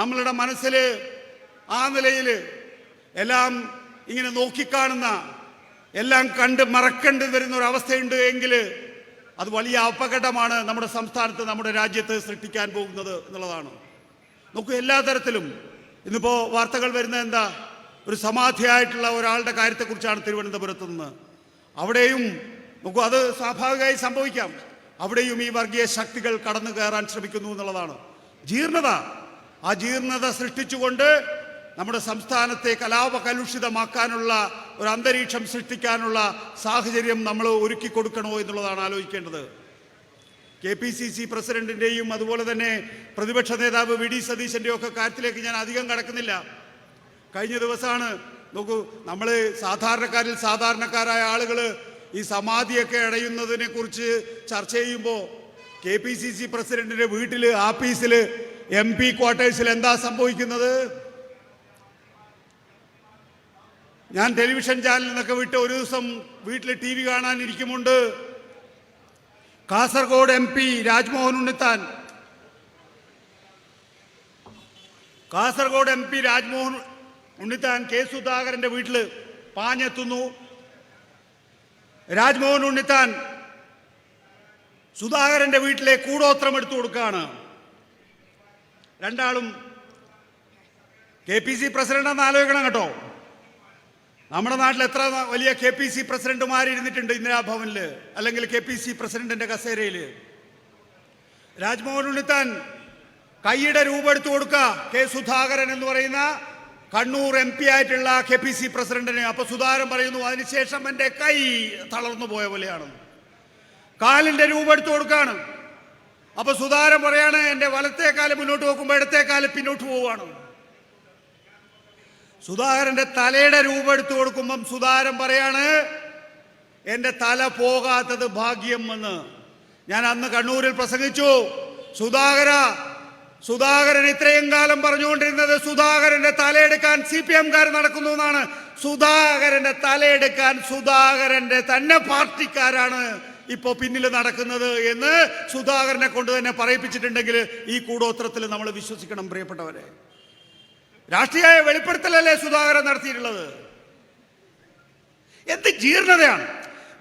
നമ്മളുടെ മനസ്സിൽ ആ നിലയിൽ എല്ലാം ഇങ്ങനെ നോക്കിക്കാണുന്ന, എല്ലാം കണ്ട് മറക്കേണ്ടി വരുന്ന ഒരു അവസ്ഥയുണ്ട് എങ്കിൽ അത് വലിയ അപകടമാണ് നമ്മുടെ സംസ്ഥാനത്ത്, നമ്മുടെ രാജ്യത്ത് സൃഷ്ടിക്കാൻ പോകുന്നത് എന്നുള്ളതാണ്. നോക്കൂ, എല്ലാ തരത്തിലും ഇന്നിപ്പോൾ വാർത്തകൾ വരുന്നത് എന്താ? ഒരു സമാധിയായിട്ടുള്ള ഒരാളുടെ കാര്യത്തെക്കുറിച്ചാണ് തിരുവനന്തപുരത്ത് നിന്ന്. അവിടെയും നോക്കൂ, അത് സ്വാഭാവികമായി സംഭവിക്കാം. അവിടെയും ഈ വർഗീയ ശക്തികൾ കടന്നു കയറാൻ ശ്രമിക്കുന്നു എന്നുള്ളതാണ് ജീർണത. ആ ജീർണത സൃഷ്ടിച്ചുകൊണ്ട് നമ്മുടെ സംസ്ഥാനത്തെ കലാപകലുഷിതമാക്കാനുള്ള ഒരു അന്തരീക്ഷം സൃഷ്ടിക്കാനുള്ള സാഹചര്യം നമ്മൾ ഒരുക്കി കൊടുക്കണോ എന്നുള്ളതാണ് ആലോചിക്കേണ്ടത്. KPCC പ്രസിഡന്റിൻ്റെയും അതുപോലെ തന്നെ പ്രതിപക്ഷ നേതാവ് VD സതീശൻ്റെയും ഒക്കെ കാര്യത്തിലേക്ക് ഞാൻ അധികം കടക്കുന്നില്ല. കഴിഞ്ഞ ദിവസമാണ്, നോക്കൂ, നമ്മൾ സാധാരണക്കാരിൽ സാധാരണക്കാരായ ആളുകൾ ഈ സമാധിയൊക്കെ അടയുന്നതിനെ കുറിച്ച് ചർച്ച ചെയ്യുമ്പോൾ KPCC പ്രസിഡന്റിന്റെ വീട്ടിൽ, ആഫീസിൽ, MP ക്വാർട്ടേഴ്സിൽ എന്താ സംഭവിക്കുന്നത്? ഞാൻ ടെലിവിഷൻ ചാനലിൽ നിന്നൊക്കെ വിട്ട് ഒരു ദിവസം വീട്ടിൽ TV കാണാനിരിക്കുമുണ്ട്. Kasaragod MP Rajmohan Unnithan, Kasaragod MP Rajmohan Unnithan K സുധാകരന്റെ വീട്ടിൽ പാഞ്ഞെത്തുന്നു. രാജ്മോഹൻ ഉണ്ണിത്താൻ സുധാകരന്റെ വീട്ടിലെ കൂടോത്രം എടുത്തു കൊടുക്കുകയാണ്. രണ്ടാളും KPC പ്രസിഡന്റാന്ന് ആലോചിക്കണം കേട്ടോ. നമ്മുടെ നാട്ടിൽ എത്ര വലിയ KPC പ്രസിഡന്റുമാർ ഇരുന്നിട്ടുണ്ട് ഇന്ദിരാഭവനിൽ, അല്ലെങ്കിൽ KPC പ്രസിഡന്റിന്റെ കസേരയിൽ. രാജ്മോഹൻ ഉണ്ണിത്താൻ കൈയുടെ രൂപം എടുത്തു കൊടുക്കുക K സുധാകരൻ എന്ന് പറയുന്ന കണ്ണൂർ MP ആയിട്ടുള്ള KPC പ്രസിഡന്റിന്. അപ്പൊ സുധാകരൻ പറയുന്നു, അതിനുശേഷം എൻ്റെ കൈ തളർന്നു പോയ പോലെയാണ്. കാലിന്റെ രൂപം എടുത്തു കൊടുക്കുകയാണ്. അപ്പൊ സുധാകരൻ പറയാണ്, എൻ്റെ വലത്തേക്കാല് മുന്നോട്ട് നോക്കുമ്പോൾ ഇടത്തേക്കാല് പിന്നോട്ട് പോവുകയാണ്. സുധാകരന്റെ തലയുടെ രൂപം എടുത്തു കൊടുക്കുമ്പം സുധാകരൻ പറയാണ്, എൻ്റെ തല പോകാത്തത് ഭാഗ്യം എന്ന്. ഞാൻ അന്ന് കണ്ണൂരിൽ പ്രസംഗിച്ചു, സുധാകരൻ ഇത്രയും കാലം പറഞ്ഞുകൊണ്ടിരുന്നത് സുധാകരന്റെ തലയെടുക്കാൻ CPM-കാർ നടക്കുന്നു എന്നാണ്. സുധാകരന്റെ തലയെടുക്കാൻ സുധാകരന്റെ തന്നെ പാർട്ടിക്കാരാണ് ഇപ്പോ പിന്നിൽ നടക്കുന്നത് എന്ന് സുധാകരനെ കൊണ്ട് തന്നെ പറയിപ്പിച്ചിട്ടുണ്ടെങ്കിൽ ഈ കൂടോത്രത്തിൽ നമ്മൾ വിശ്വസിക്കണം പ്രിയപ്പെട്ടവരെ. രാഷ്ട്രീയ വെളിപ്പെടുത്തലല്ലേ സുധാകരൻ നടത്തിയിട്ടുള്ളത്? എന്ത് ജീർണതയാണ്!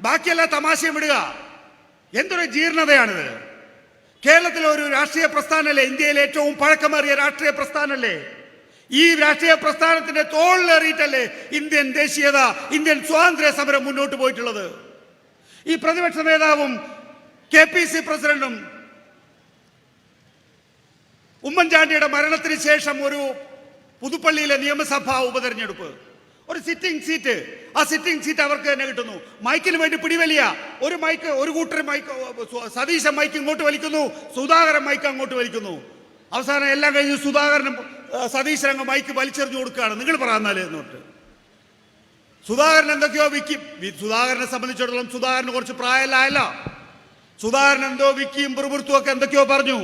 ബാക്കിയെല്ലാം തമാശയും വിടുക, എന്തൊരു ജീർണതയാണിത്! കേരളത്തിലെ ഒരു രാഷ്ട്രീയ പ്രസ്ഥാനമല്ലേ, ഇന്ത്യയിലെ ഏറ്റവും പഴക്കമേറിയ രാഷ്ട്രീയ പ്രസ്ഥാനമല്ലേ? ഈ രാഷ്ട്രീയ പ്രസ്ഥാനത്തിന്റെ തോളിലേറിയിട്ടല്ലേ ഇന്ത്യൻ ദേശീയത, ഇന്ത്യൻ സ്വാതന്ത്ര്യ സമരം മുന്നോട്ട് പോയിട്ടുള്ളത്. ഈ പ്രതിപക്ഷ നേതാവും KPC പ്രസിഡന്റും ഉമ്മൻചാണ്ടിയുടെ മരണത്തിന് ശേഷം ഒരു പുതുപ്പള്ളിയിലെ നിയമസഭാ ഉപതെരഞ്ഞെടുപ്പ്, ഒരു സിറ്റിംഗ് സീറ്റ്, ആ സിറ്റിംഗ് സീറ്റ് അവർക്ക് തന്നെ കിട്ടുന്നു. മൈക്കിന് വേണ്ടി പിടിവലിയ, ഒരു മൈക്ക്, ഒരു കൂട്ടർ മൈക്ക്, സതീശൻ മൈക്ക് ഇങ്ങോട്ട് വലിക്കുന്നു, സുധാകരൻ മൈക്ക് അങ്ങോട്ട് വലിക്കുന്നു. അവസാനം എല്ലാം കഴിഞ്ഞ് സുധാകരനും സതീശൻ അങ്ങ് മൈക്ക് വലിച്ചെറിഞ്ഞു കൊടുക്കുകയാണ്. നിങ്ങൾ പറയാന്നാലേ എന്നിട്ട് സുധാകരൻ എന്തൊക്കെയോ വിക്കും. സുധാകരനെ സംബന്ധിച്ചിടത്തോളം സുധാകരന് കുറച്ച് പ്രായമല്ല. സുധാകരൻ എന്തോ വിക്കിയും പുറപുറത്തും ഒക്കെ എന്തൊക്കെയോ പറഞ്ഞു.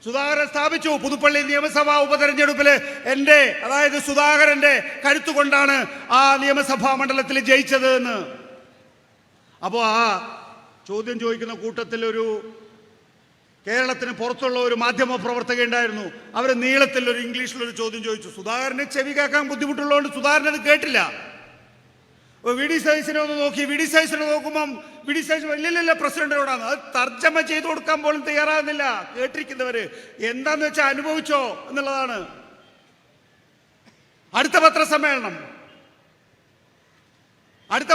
സുധാകരൻ സ്ഥാപിച്ചു, പുതുപ്പള്ളി നിയമസഭാ ഉപതെരഞ്ഞെടുപ്പില് എൻ്റെ, അതായത് സുധാകരന്റെ കരുത്തുകൊണ്ടാണ് ആ നിയമസഭാ മണ്ഡലത്തിൽ ജയിച്ചത് എന്ന്. അപ്പോൾ ആ ചോദ്യം ചോദിക്കുന്ന കൂട്ടത്തിൽ ഒരു കേരളത്തിന് പുറത്തുള്ള ഒരു മാധ്യമ പ്രവർത്തക ഉണ്ടായിരുന്നു. അവർ നീളത്തിൽ ഒരു ഇംഗ്ലീഷിലൊരു ചോദ്യം ചോദിച്ചു. സുധാകരന് ചെവി കേൾക്കാൻ ബുദ്ധിമുട്ടുള്ളതുകൊണ്ട് സുധാകരൻ അത് കേട്ടില്ല. VD സതീശനെ ഒന്ന് നോക്കി. VD സതീശനെ നോക്കുമ്പം VD സതീശൻ ഇല്ലില്ല പ്രസിഡന്റിനോടാണ്. അത് തർജ്ജമ ചെയ്ത് കൊടുക്കാൻ പോലും തയ്യാറാകുന്നില്ല കേട്ടിരിക്കുന്നവര്. എന്താന്ന് വെച്ചാൽ അനുഭവിച്ചോ എന്നുള്ളതാണ്. അടുത്ത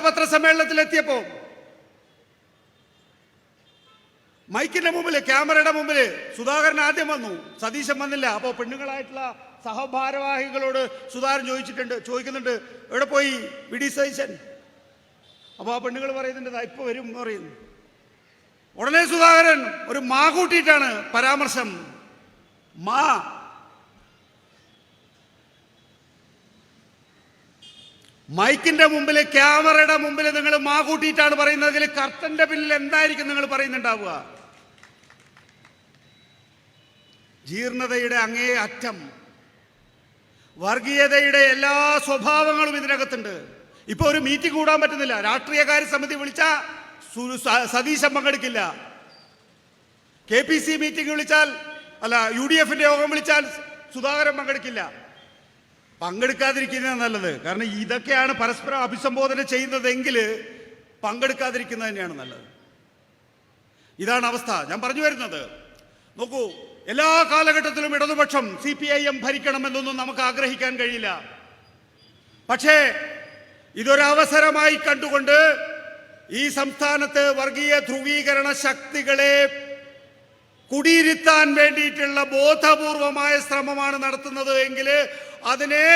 പത്രസമ്മേളനത്തിലെത്തിയപ്പോ മൈക്കിന്റെ മുമ്പില്, ക്യാമറയുടെ മുമ്പില് സുധാകരൻ ആദ്യം വന്നു, സതീശൻ വന്നില്ല. അപ്പോ പെണ്ണുങ്ങളായിട്ടുള്ള സഹഭാരവാഹികളോട് സുധാകരൻ ചോദിക്കുന്നുണ്ട്, എവിടെ പോയി VD സതീശൻ? അപ്പോൾ ആ പെണ്ണുങ്ങൾ പറയുന്നുണ്ട്, ഇപ്പൊ വരും എന്ന് പറയുന്നു. ഉടനെ സുധാകരൻ ഒരു മാ കൂട്ടിയിട്ടാണ് പരാമർശം. മൈക്കിന്റെ മുമ്പില്, ക്യാമറയുടെ മുമ്പിൽ നിങ്ങൾ മാ കൂട്ടിയിട്ടാണ് പറയുന്നതെങ്കിൽ കർട്ടന്റെ പിന്നിൽ എന്തായിരിക്കും നിങ്ങൾ പറയുന്നുണ്ടാവുക? ജീർണതയുടെ അങ്ങേ അറ്റം, വർഗീയതയുടെ എല്ലാ സ്വഭാവങ്ങളും ഇതിനകത്തുണ്ട്. ഇപ്പൊ ഒരു മീറ്റിംഗ് കൂടാൻ പറ്റുന്നില്ല. രാഷ്ട്രീയകാര്യ സമിതി വിളിച്ചാൽ സതീശൻ പങ്കെടുക്കില്ല. KPC മീറ്റിംഗ് വിളിച്ചാൽ, അല്ല UDF-ന്റെ യോഗം വിളിച്ചാൽ സുധാകരൻ പങ്കെടുക്കില്ല. പങ്കെടുക്കാതിരിക്കുന്നത് നല്ലത്. കാരണം ഇതൊക്കെയാണ് പരസ്പരം അഭിസംബോധന ചെയ്യുന്നതെങ്കിൽ പങ്കെടുക്കാതിരിക്കുന്നത് തന്നെയാണ് നല്ലത്. ഇതാണ് അവസ്ഥ. ഞാൻ പറഞ്ഞു വരുന്നത്, നോക്കൂ, എല്ലാ കാലഘട്ടത്തിലും ഇടതുപക്ഷം CPIM ഭരിക്കണമെന്നൊന്നും നമുക്ക് ആഗ്രഹിക്കാൻ കഴിയില്ല. പക്ഷേ ഇതൊരവസരമായി കണ്ടുകൊണ്ട് ഈ സംസ്ഥാനത്ത് വർഗീയ ധ്രുവീകരണ ശക്തികളെ കുടിയിരുത്താൻ വേണ്ടിയിട്ടുള്ള ബോധപൂർവമായ ശ്രമമാണ് നടത്തുന്നത് എങ്കിൽ അതിനെ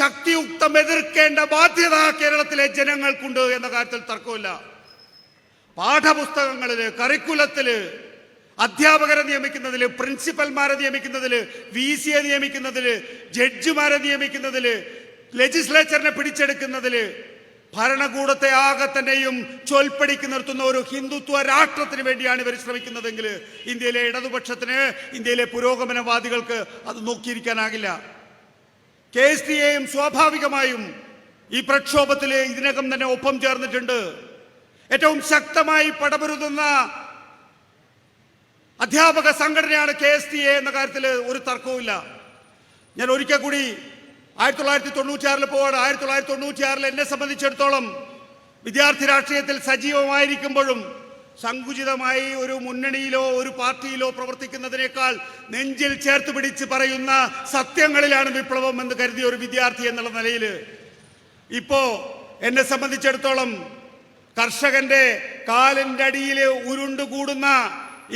ശക്തിയുക്തം എതിർക്കേണ്ട ബാധ്യത കേരളത്തിലെ ജനങ്ങൾക്കുണ്ട് എന്ന കാര്യത്തിൽ തർക്കമില്ല. പാഠപുസ്തകങ്ങളിൽ, കരിക്കുലത്തിൽ, അധ്യാപകരെ നിയമിക്കുന്നതിൽ, പ്രിൻസിപ്പൽമാരെ നിയമിക്കുന്നതിൽ, VC-യെ നിയമിക്കുന്നതിൽ, ജഡ്ജിമാരെ നിയമിക്കുന്നതിൽ, ലെജിസ്ലേച്ചറിനെ പിടിച്ചെടുക്കുന്നതിൽ ഭരണകൂടത്തെ ആകെ തന്നെയും ചൊൽപ്പടിക്ക് നിർത്തുന്ന ഒരു ഹിന്ദുത്വ രാഷ്ട്രത്തിന് വേണ്ടിയാണ് ഇവർ ശ്രമിക്കുന്നതെങ്കിൽ ഇന്ത്യയിലെ ഇടതുപക്ഷത്തിന്, ഇന്ത്യയിലെ പുരോഗമനവാദികൾക്ക് അത് നോക്കിയിരിക്കാനാകില്ല. KSTയെയും സ്വാഭാവികമായും ഈ പ്രക്ഷോഭത്തിൽ ഇതിനകം തന്നെ ഒപ്പം ചേർന്നിട്ടുണ്ട്. ഏറ്റവും ശക്തമായി പടപൊരുതുന്ന അധ്യാപക സംഘടനയാണ് KSTA എന്ന കാര്യത്തിൽ ഒരു തർക്കവുമില്ല. ഞാൻ ഒരിക്കൽ കൂടി 1996 പോവാണ്. 1996 എന്നെ സംബന്ധിച്ചിടത്തോളം വിദ്യാർത്ഥി രാഷ്ട്രീയത്തിൽ സജീവമായിരിക്കുമ്പോഴും സങ്കുചിതമായി ഒരു മുന്നണിയിലോ ഒരു പാർട്ടിയിലോ പ്രവർത്തിക്കുന്നതിനേക്കാൾ നെഞ്ചിൽ ചേർത്ത് പിടിച്ച് പറയുന്ന സത്യങ്ങളിലാണ് വിപ്ലവം എന്ന് കരുതിയ ഒരു വിദ്യാർത്ഥി എന്നുള്ള നിലയിൽ ഇപ്പോ എന്നെ സംബന്ധിച്ചിടത്തോളം കർഷകന്റെ കാലിൻ്റെ അടിയിൽ ഉരുണ്ടുകൂടുന്ന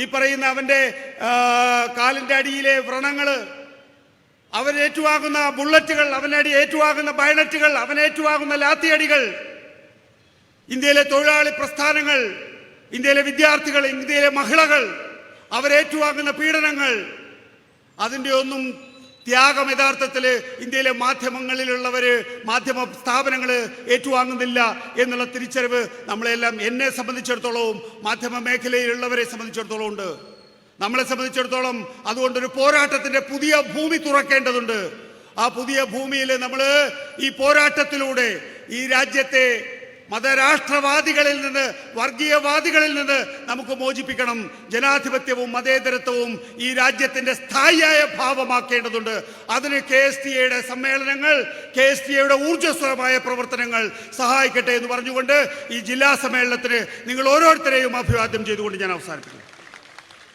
ഈ പറയുന്ന അവന്റെ കാലിൻ്റെ അടിയിലെ വ്രണങ്ങള്, അവൻ ഏറ്റുവാങ്ങുന്ന ബുള്ളറ്റുകൾ, അവനടി ഏറ്റുവാങ്ങുന്ന ബയണറ്റുകൾ, അവൻ ഏറ്റുവാങ്ങുന്ന ലാത്തിയടികൾ, ഇന്ത്യയിലെ തൊഴിലാളി പ്രസ്ഥാനങ്ങൾ, ഇന്ത്യയിലെ വിദ്യാർത്ഥികൾ, ഇന്ത്യയിലെ മഹിളകൾ അവരേറ്റുവാങ്ങുന്ന പീഡനങ്ങൾ, അതിൻ്റെ ഒന്നും ത്യാഗം യഥാർത്ഥത്തിൽ ഇന്ത്യയിലെ മാധ്യമങ്ങളിലുള്ളവര്, മാധ്യമ സ്ഥാപനങ്ങൾ ഏറ്റുവാങ്ങുന്നില്ല എന്നുള്ള തിരിച്ചറിവ് നമ്മളെല്ലാം, എന്നെ സംബന്ധിച്ചിടത്തോളവും മാധ്യമ മേഖലയിലുള്ളവരെ സംബന്ധിച്ചിടത്തോളം ഉണ്ട്. നമ്മളെ സംബന്ധിച്ചിടത്തോളം അതുകൊണ്ടൊരു പോരാട്ടത്തിന്റെ പുതിയ ഭൂമി തുറക്കേണ്ടതുണ്ട്. ആ പുതിയ ഭൂമിയിൽ നമ്മൾ ഈ പോരാട്ടത്തിലൂടെ ഈ രാജ്യത്തെ മതരാഷ്ട്രവാദികളിൽ നിന്ന്, വർഗീയവാദികളിൽ നിന്ന് നമുക്ക് മോചിപ്പിക്കണം. ജനാധിപത്യവും മതേതരത്വവും ഈ രാജ്യത്തിന്റെ സ്ഥായിയായ ഭാവമാക്കേണ്ടതുണ്ട്. അതിന് KSTAയുടെ സമ്മേളനങ്ങൾ, KSTAയുടെ ഊർജ്ജസ്വലമായ പ്രവർത്തനങ്ങൾ സഹായിക്കട്ടെ എന്ന് പറഞ്ഞുകൊണ്ട് ഈ ജില്ലാ സമ്മേളനത്തിന് നിങ്ങൾ ഓരോരുത്തരെയും അഭിവാദ്യം ചെയ്തുകൊണ്ട് ഞാൻ അവസാനിപ്പിക്കുന്നു.